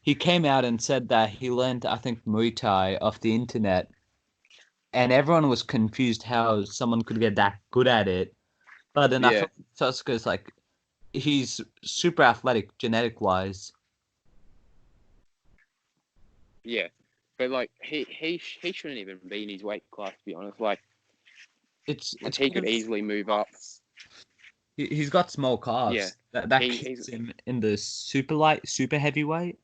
he came out and said that he learned I think Muay Thai off the internet, and everyone was confused how someone could get that good at it. But then I yeah, feel like because like he's super athletic genetic wise. yeah. But like he shouldn't even be in his weight class to be honest. Like It's he kind could of easily move up. he's got small Yeah, calves that he's keeps him in the super heavyweight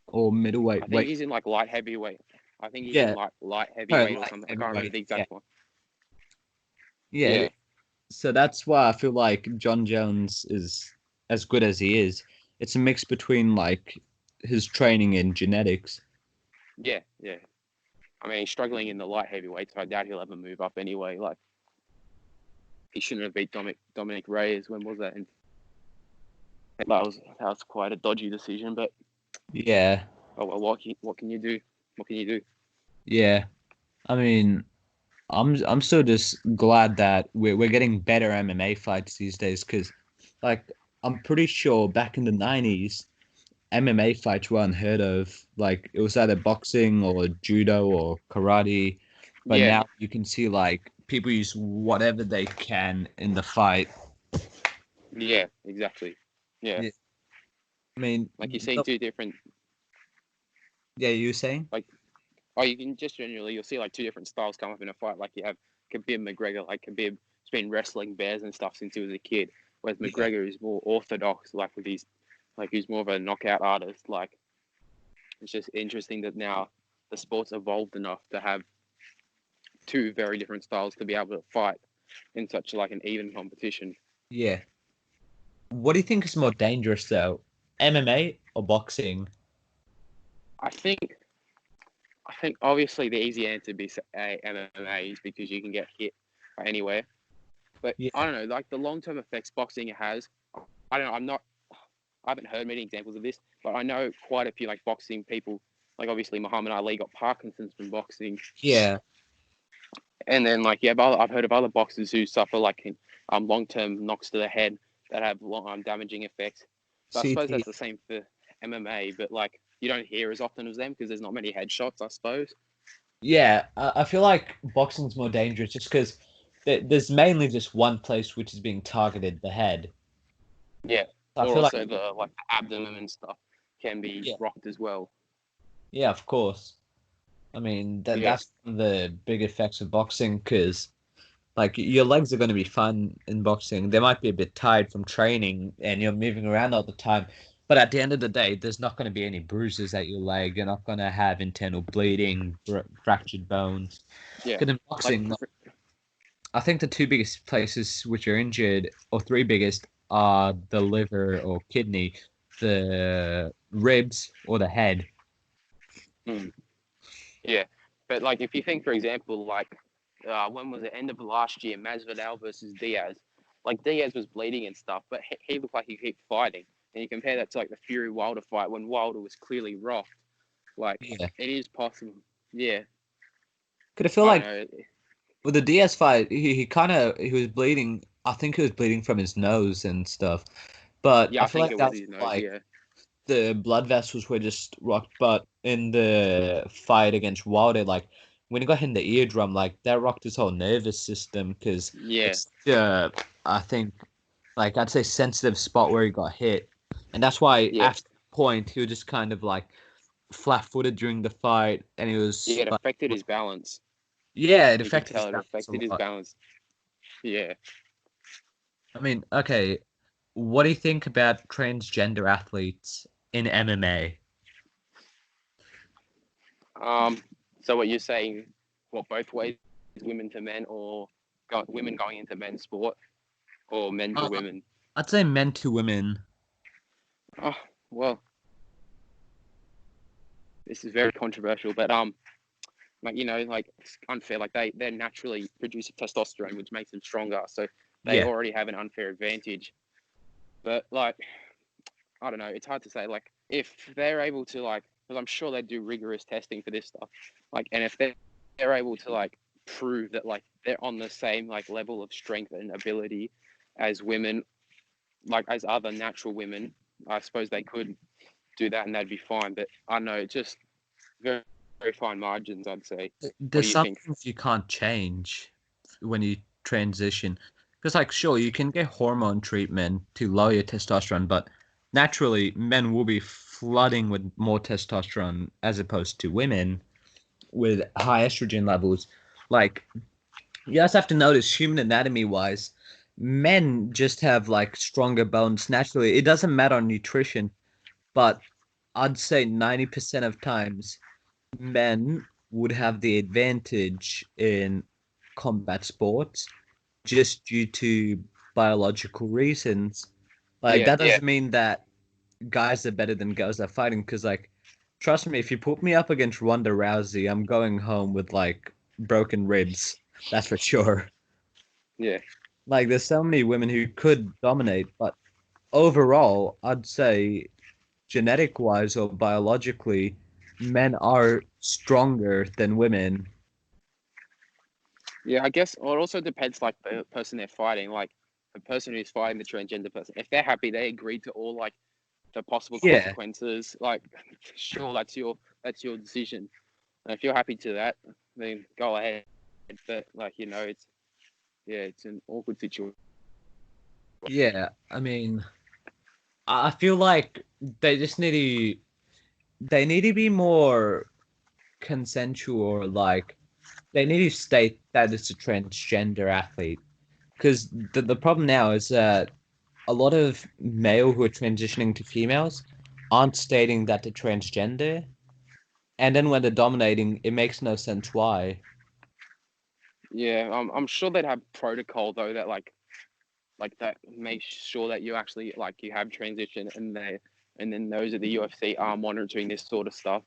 or I middleweight think weight. he's in like light heavyweight. I think he's in Yeah, like light sorry, heavyweight or light something. I can't remember heavyweight. the Yeah, exact one. yeah. Yeah, So that's why I feel like John Jones is as good as he is. It's a mix between like his training and genetics. yeah. I mean, he's struggling in the light heavyweight, so I doubt he'll ever move up anyway. Like he shouldn't have beat Dominic Reyes. When was that? And that was quite a dodgy decision, but Yeah. Oh well, what can you do? What can you do? Yeah, I mean, I'm still just glad that we're getting better MMA fights these days because, like, I'm pretty sure back in the 90s, MMA fights were unheard of. Like, it was either boxing or judo or karate, but Yeah, now you can see like people use whatever they can in the fight. yeah, exactly. Yeah, Yeah, I mean, like you're seeing two different yeah, you were saying? like oh you can just generally you'll see like two different styles come up in a fight. Like you have Khabib McGregor, like Khabib's been wrestling bears and stuff since he was a kid, whereas Yeah, McGregor is more orthodox, like with his like he's more of a knockout artist. Like it's just interesting that now the sport's evolved enough to have two very different styles to be able to fight in such like an even competition. yeah. What do you think is more dangerous though, MMA or boxing? I think I think obviously the easy answer would be MMA is because you can get hit anywhere. But Yeah, I don't know, like the long term effects boxing has. I don't know. I haven't heard many examples of this, but I know quite a few like boxing people. Like obviously Muhammad Ali got Parkinson's from boxing, yeah. and then like yeah, I've heard of other boxers who suffer like long term knocks to the head that have long damaging effects. So I suppose CT. that's the same for MMA, but like you don't hear as often as them because there's not many headshots, I suppose. Yeah, I feel like boxing's more dangerous just because there's mainly just one place which is being targeted, the head. Yeah, I or feel like, also the like the abdomen and stuff can be yeah, rocked as well. yeah, of course. I mean, Yeah, that's one of the big effects of boxing because, like, your legs are going to be fine in boxing. They might be a bit tired from training and you're moving around all the time. But at the end of the day, there's not going to be any bruises at your leg. You're not going to have internal bleeding, fractured bones. yeah, Because in like boxing, I think the two biggest places which are injured, or three biggest, are the liver or kidney, the ribs, or the head. mm, yeah, but like if you think for example like when was it end of last year Masvidal versus Diaz, like Diaz was bleeding and stuff, but he looked like he could keep fighting, and you compare that to like the Fury Wilder fight when Wilder was clearly rocked. Like Yeah. it is possible. Yeah, Could I feel I don't like know. with the Diaz fight, he was bleeding. I think he was bleeding from his nose and stuff. But Yeah, I I feel think like it was that's his nose. like Yeah, the blood vessels were just rocked. But in the fight against Wilder, like when he got hit in the eardrum, like that rocked his whole nervous system because yeah, it's I think like I'd say sensitive spot where he got hit, and that's why yeah, after the point he was just kind of like flat-footed during the fight, and he yeah. was It like, affected his balance. yeah, it You could affected his tell it balance a affected his lot. balance. Yeah. I mean, okay, what do you think about transgender athletes in MMA? Um. So what you're saying? What both ways? Women to men, or women going into men's sport, or men to Uh, women? I'd say men to women. Oh well, this is very controversial, but like like it's unfair. Like they naturally produce testosterone, which makes them stronger, so they Yeah, already have an unfair advantage. But like I don't know, it's hard to say. Like if they're able to like, because I'm sure they do rigorous testing for this stuff. Like, and if they're able to like prove that like they're on the same like level of strength and ability as women, like as other natural women, I suppose they could do that and that'd be fine. But I don't know, it's just very very fine margins, I'd say. What there's do you some think? things you can't change when you transition. Because, like, sure, you can get hormone treatment to lower your testosterone, but naturally, men will be flooding with more testosterone as opposed to women with high estrogen levels. Like, you just have to notice human anatomy wise, men just have like stronger bones naturally. It doesn't matter on nutrition, but I'd say 90% of times men would have the advantage in combat sports just due to biological reasons. Like Yeah, that doesn't mean that guys are better than girls at fighting because like trust me, if you put me up against Ronda Rousey, I'm going home with like broken ribs. That's for sure. yeah, Like there's so many women who could dominate, but overall, I'd say genetic wise or biologically, men are stronger than women. Yeah, I guess it also depends like the person they're fighting. Like the person who's fighting the transgender person, if they're happy, they agree to all like the possible Yeah, consequences. Like, sure, that's your decision. And if you're happy to that, then go ahead. But like it's an awkward situation. yeah. I mean, I feel like they just need to they need to be more consensual, or like they need to state that it's a transgender athlete. Because the problem now is that a lot of male who are transitioning to females aren't stating that they're transgender, and then when they're dominating, it makes no sense why. Yeah, I'm sure they'd have protocol though that like that make sure that you actually like you have transition and then those at the UFC are monitoring this sort of stuff.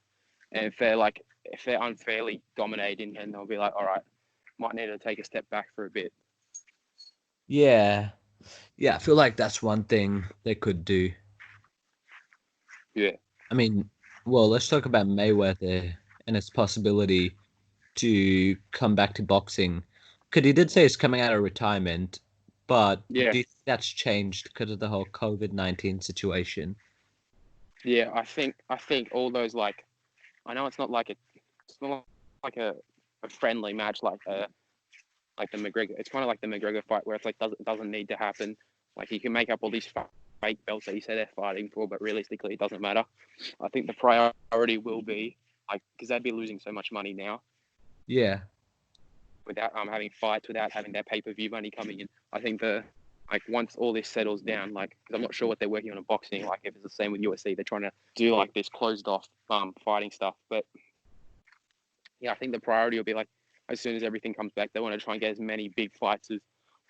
And if they're unfairly dominating, then they'll be like, all right, might need to take a step back for a bit. Yeah, yeah, I feel like that's one thing they could do. Yeah, I mean, well, let's talk about Mayweather and its possibility to come back to boxing. Because he did say he's coming out of retirement, but yeah, do you think that's changed because of the whole COVID-19 situation? yeah. I think all those like I know it's not like a friendly match like the McGregor. It's kind of like the McGregor fight where it's like doesn't need to happen. Like he can make up all these fake belts that he said they're fighting for, but realistically it doesn't matter. I think the priority will be like because they'd be losing so much money now Yeah. without having fights, without having their pay-per-view money coming in. I think the like once all this settles down, like because I'm not sure what they're working on in boxing. Like if it's the same with UFC, they're trying to do like this closed off fighting stuff. But yeah, I think the priority will be like as soon as everything comes back, they want to try and get as many big fights as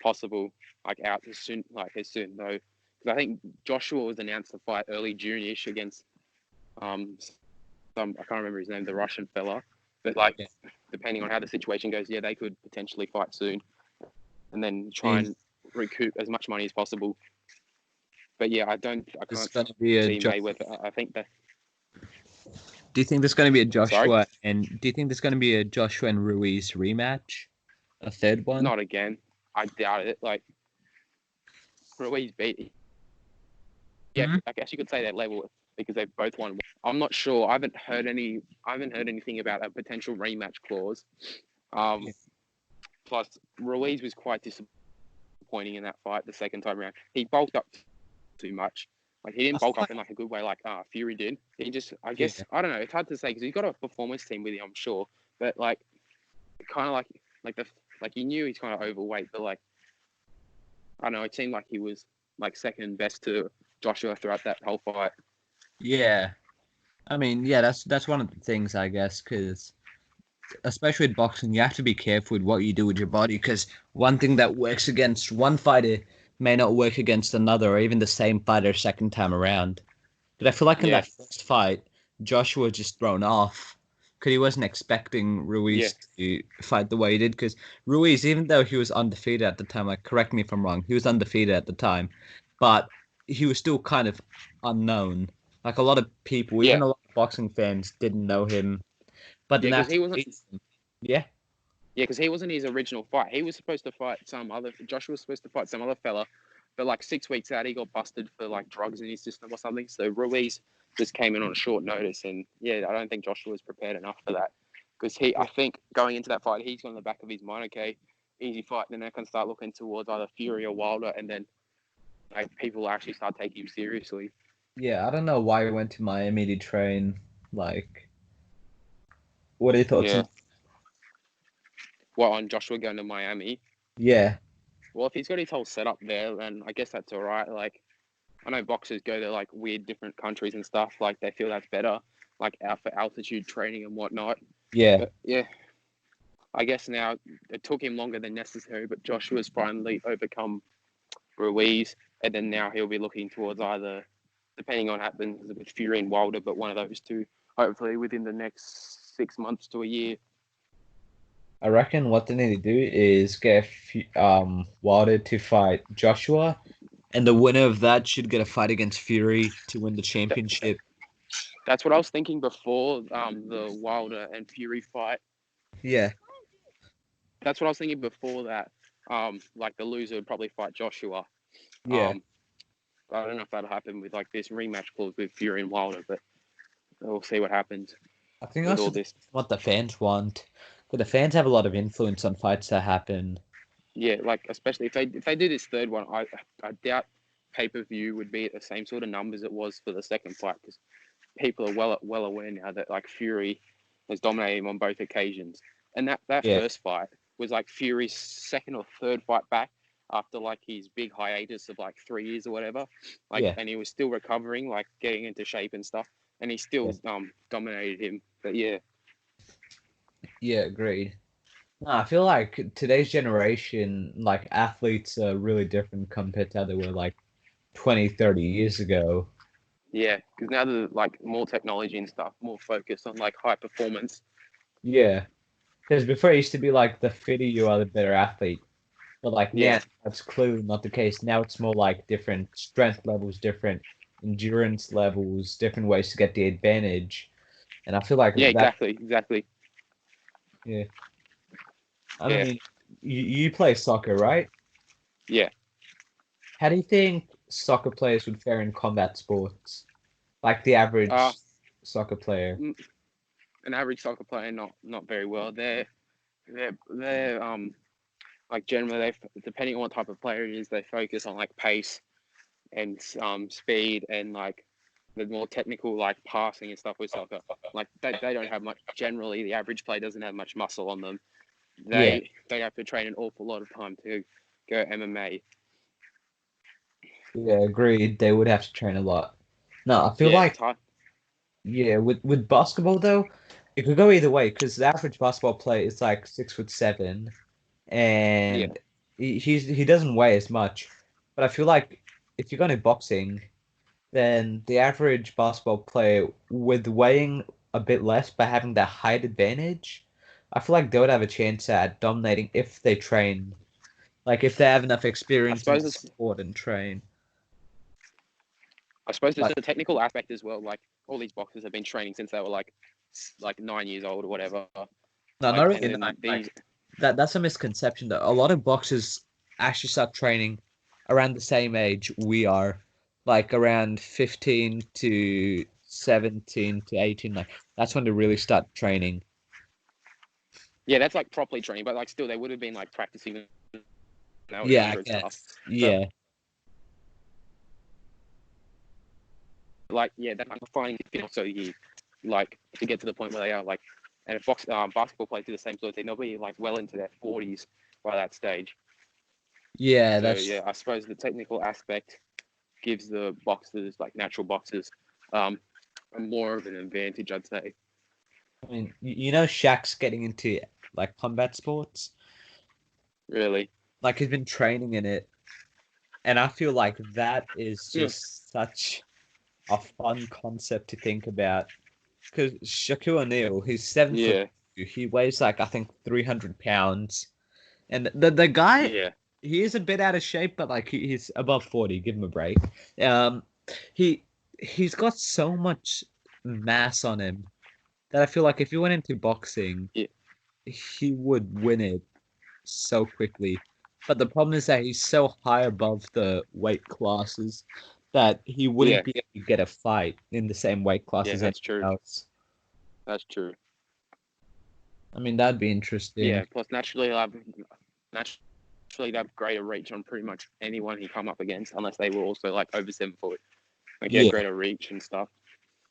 possible, like out as soon though. Because I think Joshua was announced to fight early June-ish against um some I can't remember his name, the Russian fella. But like Yeah. depending on how the situation goes, yeah, they could potentially fight soon and then I try mean, and recoup as much money as possible. But yeah, I there's can't going to be a see Mayweather. I think that. Do you think there's going to be a Sorry, Do you think there's going to be a Joshua and Ruiz rematch? A third one? not again. I doubt it. Like Ruiz beat. Yeah, Hmm? I guess you could say that level because they both won. I'm not sure. I haven't heard anything about a potential rematch clause. Um, Yeah. plus Ruiz was quite disappointing in that fight the second time around. He bulked up too much. Like he I didn't feel bulk up like, in like a good way like Fury did. He just I yeah, guess I don't know. It's hard to say because he's got a performance team with him. I'm sure, but like kind of like the like you knew he's kind of overweight, but like I don't know. It seemed like he was like second best to Joshua throughout that whole fight. yeah. I mean, yeah, that's one of the things, I guess, because especially with boxing, you have to be careful with what you do with your body, because one thing that works against one fighter may not work against another, or even the same fighter second time around. But I feel like in Yeah, that first fight, Joshua just thrown off because he wasn't expecting yeah, Ruiz to fight the way he did. Because Ruiz, even though he was undefeated at the time, like correct me if I'm wrong, he was undefeated at the time, but he was still kind of unknown. Like a lot of people, yeah, even a lot of boxing fans, didn't know him. But yeah. then Because after he wasn't. he beat him, yeah, Yeah, because he wasn't his original fight. He was supposed to fight some other. Joshua was supposed to fight some other fella, but like 6 weeks out, he got busted for like drugs in his system or something. So Ruiz just came in on a short notice, and yeah, I don't think Joshua was prepared enough for that. Because I think going into that fight, he's got in the back of his mind, okay, easy fight. Then I can start looking towards either Fury or Wilder, and then like people actually start taking him seriously. yeah. I don't know why he went to Miami to train. Like, what are your thoughts Yeah. on? Well, on Joshua going to Miami. Yeah, Well, if he's got his whole setup there, then I guess that's all right. Like I know boxers go to like weird different countries and stuff. Like they feel that's better, like out for altitude training and whatnot. yeah. But yeah, I guess now it took him longer than necessary. But Joshua's finally overcome Ruiz, and then now he'll be looking towards either, depending on what happens with Fury and Wilder, but one of those two, hopefully within the next 6 months to a year. I reckon what they need to do is get Wilder to fight Joshua, And the winner of that should get a fight against Fury to win the championship. That's what I was thinking before the Wilder and Fury fight. Yeah, That's what I was thinking before that. Like the loser would probably fight Joshua. yeah. Um, I don't know if that'll happen with like this rematch clause with Fury and Wilder, but we'll see what happens I think with that's all this. what the fans want. But the fans have a lot of influence on fights that happen. Yeah, like especially if they do this third one, I doubt pay-per-view would be at the same sort of numbers it was for the second fight because people are well aware now that like Fury has dominated him on both occasions, and that Yeah, first fight was like Fury's second or third fight back after like his big hiatus of like 3 years or whatever, like, yeah, and he was still recovering, like getting into shape and stuff, and he still yeah, dominated him. But yeah, yeah, agreed. No, I feel like today's generation, like athletes are really different compared to how they were like 20, 30 years ago. yeah, because now there's like more technology and stuff, more focus on like high performance. Yeah, because before it used to be like the fitter you are, the better athlete. But like Yeah, now, that's clearly not the case. Now it's more like different strength levels, different endurance levels, different ways to get the advantage. And I feel like yeah, that, exactly. yeah. I Yeah, mean, you play soccer, right? yeah. How do you think soccer players would fare in combat sports? Like the Uh, average soccer player? an average soccer player, not very well. They're like generally they, depending on what type of player it is, they focus on like pace and speed and like the more technical like passing and stuff with soccer. Like they don't have much. Generally, the average player doesn't have much muscle on them. Yeah, They have to train an awful lot of time to go MMA. yeah, agreed. They would have to train a lot. No, I feel Yeah, like it's hard. yeah, with basketball though, it could go either way because the average basketball player is like 6'7", Yeah, and he doesn't weigh as much. But I feel like if you're going to boxing, then the average basketball player with weighing a bit less but having that height advantage, I feel like they would have a chance at dominating if they train. Like if they have enough I experience in suppose the it's sport and train. I suppose there's But a technical aspect as well. Like all these boxers have been training since they were like 9 years old or whatever. no, not Like and really nine. then these Like that's a misconception though. A lot of boxers actually start training around the same age we are, like around 15 to 17 to 18. Like that's when they really start training. yeah, that's like properly training, but like still they would have been like practicing when they were Yeah, I younger and stuff. guess. But Yeah. like yeah, that I'm finding it also you like to get to the point where they are like, and if basketball players do the same sort of thing, they'll be like well into their 40s by that stage. Yeah, So that's yeah, I suppose the technical aspect gives the boxers, like natural boxers, um, more of an advantage, I'd say. I mean, you know Shaq's getting into like combat sports. Really. Like he's been training in it, and I feel like that is Yeah. just such a fun concept to think about. Because Shaquille O'Neal, he's 7 foot. Yeah. He weighs like I think 300 pounds, and the guy Yeah. he is a bit out of shape, but like he's above 40. Give him a break. Um, he he's got so much mass on him that I feel like if he went into boxing, Yeah. he would win it so quickly. But the problem is that he's so high above the weight classes that he Yeah. wouldn't be able to get a fight in the same weight class Yeah. as That's anyone true. else. That's true. I mean, that'd be interesting. Yeah. Plus, naturally, they have greater reach on pretty much anyone he come up against, unless they were also like over 7 foot. Like he had Yeah, greater reach and stuff,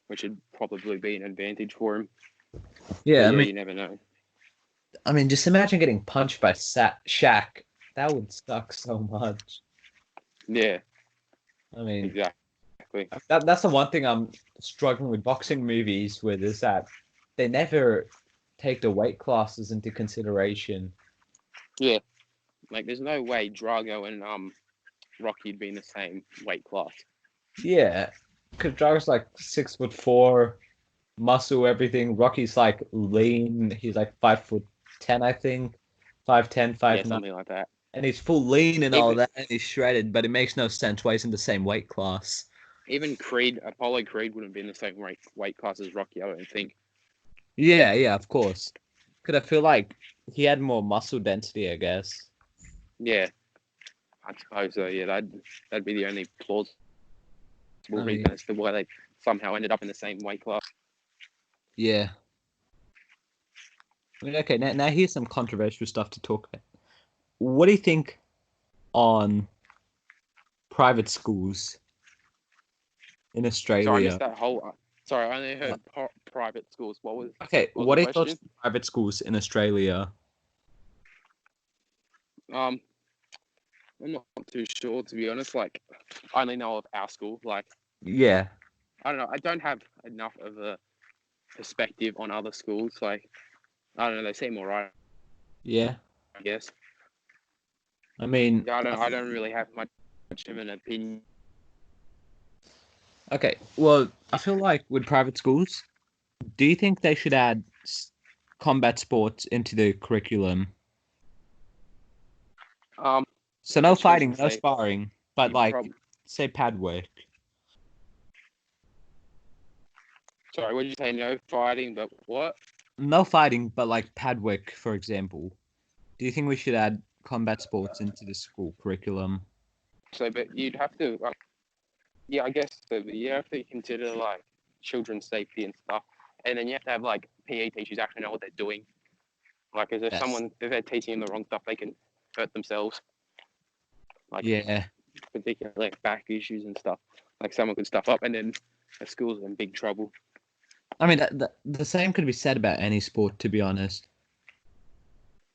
which would probably be an advantage for him. But yeah. yeah, you never know. I mean, just imagine getting punched by Shaq. That would suck so much. Yeah. I mean, Exactly. that's the one thing I'm struggling with boxing movies with is that they never take the weight classes into consideration. Yeah. Like there's no way Drago and Rocky'd be in the same weight class. Yeah, because Drago's like 6'4", muscle, everything. Rocky's like lean. He's like 5'10", I think. 5'10", Yeah, 5'9". something like that. And he's full lean and all Even that, and he's shredded, but it makes no sense why he's in the same weight class. even Creed, Apollo Creed wouldn't be in the same weight class as Rocky. I don't think. Yeah, yeah, of course. Because I feel like he had more muscle density, I guess. Yeah, I suppose so. Yeah, that'd be the only plausible I reason mean, as to why they somehow ended up in the same weight class. yeah. I mean, okay, now here's some controversial stuff to talk about. What do you think on private schools in So I Australia? missed that whole. Sorry, I only Uh, heard private schools. Okay, What was the what are your thoughts question? on private schools in Australia? Um, I'm not too sure to be honest. Like, I only know of our school. Like, Yeah, I don't know. I don't have enough of a perspective on other schools. Like, I don't know. They seem alright, yeah. I guess. I mean, Yeah, I don't really have much of an opinion. okay, well, I feel like with private schools, do you think they should add combat sports into the curriculum? Um, So I no was going fighting, to no say sparring, but you like, probably. say pad work. Sorry, what did you say? No fighting, but what? No fighting, but like pad work, for example. Do you think we should add combat sports into the school curriculum? So, but you'd have to. Yeah, I guess so. But you have to consider like children's safety and stuff, and then you have to have like PE teachers actually know what they're doing. Like, Yes. if they're teaching them the wrong stuff, they can hurt themselves. Like, Yeah. particularly like back issues and stuff. Like, someone could stuff up, and then a school's in big trouble. I mean, the same could be said about any sport, to be honest.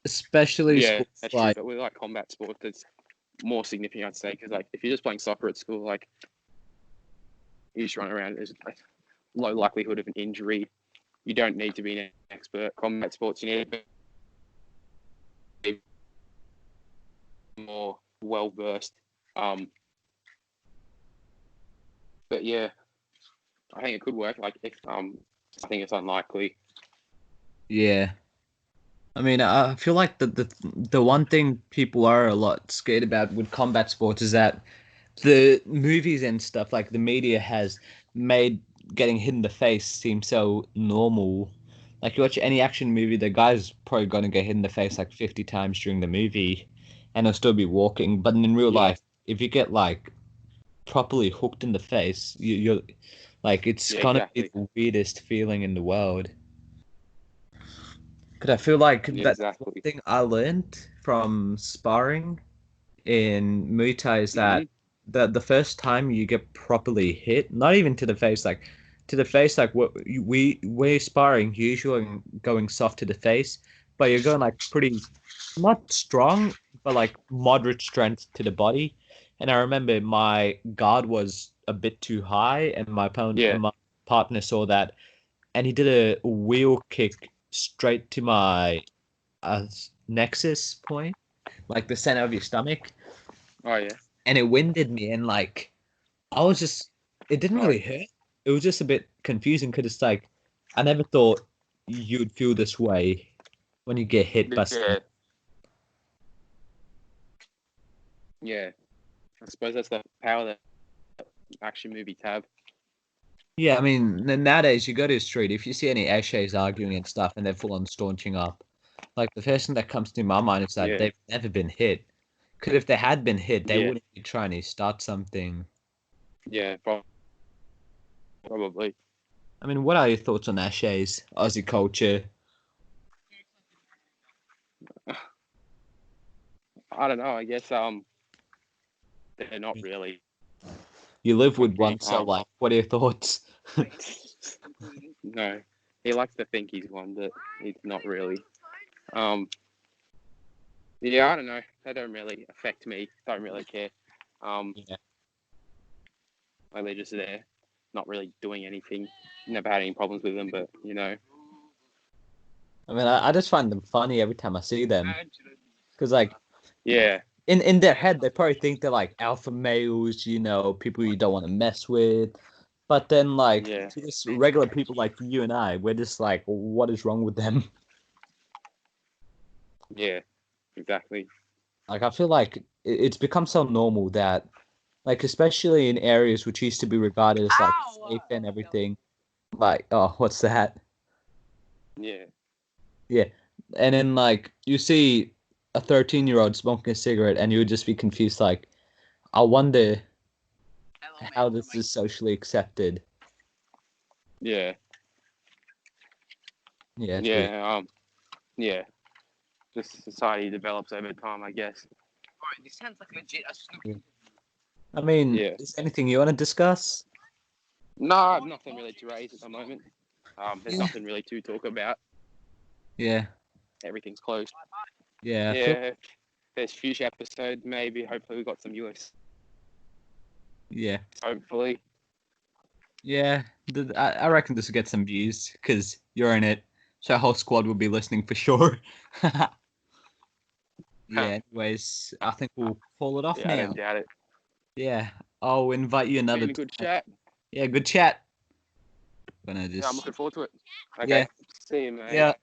Especially Yeah, sports that's true. like, But with like combat sports, it's more significant, I'd say, because like if you're just playing soccer at school, like you just run around, there's like low likelihood of an injury. You don't need to be an expert. Combat sports, you need to be more well versed. Um, but yeah, I think it could work. Like if I think it's unlikely. yeah. I mean, I feel like the one thing people are a lot scared about with combat sports is that the movies and stuff, like the media has made getting hit in the face seem so normal. Like you watch any action movie, the guy's probably gonna get hit in the face like 50 times during the movie, and he'll still be walking. But in real Yeah, life, if you get like properly hooked in the face, you're like it's yeah, gonna be exactly, the weirdest feeling in the world. Because I feel like yeah, that's one exactly. thing I learned from sparring in Muay Thai is Mm-hmm. that the first time you get properly hit, not even to the face, like to the face, like what we're sparring, usually going soft to the face, but you're going like pretty not strong, but like moderate strength to the body. And I remember my guard was a bit too high, and Yeah, my partner saw that, and he did a wheel kick straight to my uh, nexus point, like the center of your stomach, oh yeah, and it winded me. And like, I was just, it didn't oh really hurt. It was just a bit confusing because it's like, I never thought you'd feel this way when you get hit by something. yeah, yeah. I suppose that's the power that action movies have. Yeah, I mean, nowadays you go to the street, if you see any Ashays arguing and stuff and they're full on staunching up, like the first thing that comes to my mind is that Yeah, they've never been hit. Because if they had been hit, they yeah, wouldn't be trying to start something. yeah, probably. I mean, what are your thoughts on Ashays, Aussie culture? I don't know. I guess they're not really. You live with Okay, one, so like, what are your thoughts? no, he likes to think he's one, but he's not really. Um, yeah, I don't know. They don't really affect me. Don't really care. Um, Yeah. like they're just there, not really doing anything. Never had any problems with them, but you know. I mean, I just find them funny every time I see them. Because, like, Yeah, in their head, they probably think they're like alpha males, people you don't want to mess with. But then, like, yeah, to just regular people like you and I, we're just like, what is wrong with them? yeah, exactly. Like I feel like it's become so normal that, like, especially in areas which used to be regarded as like safe and everything. Like, oh, what's that? Yeah. Yeah, and then like you see a 13-year-old smoking a cigarette, and you would just be confused. Like, I wonder how this is socially accepted. Yeah. Yeah, it's weird. Yeah. Yeah. Just society develops over time, I guess. Yeah. I mean, Yeah. is there anything you want to discuss? No, I have nothing really to raise at the moment. There's Yeah. nothing really to talk about. Yeah, Everything's closed. yeah, I feel. Yeah. If there's future episodes, maybe. Hopefully, we got some US. Yeah, Hopefully. yeah. I reckon this will get some views because you're in it, so our whole squad will be listening for sure. Yeah. Anyways, I think we'll call it off Yeah, I now. don't doubt it. Yeah, I'll invite you another Been a good time. chat. Yeah, good chat. Gonna Yeah, I'm just looking forward to it. Okay. yeah, See you, mate. yeah.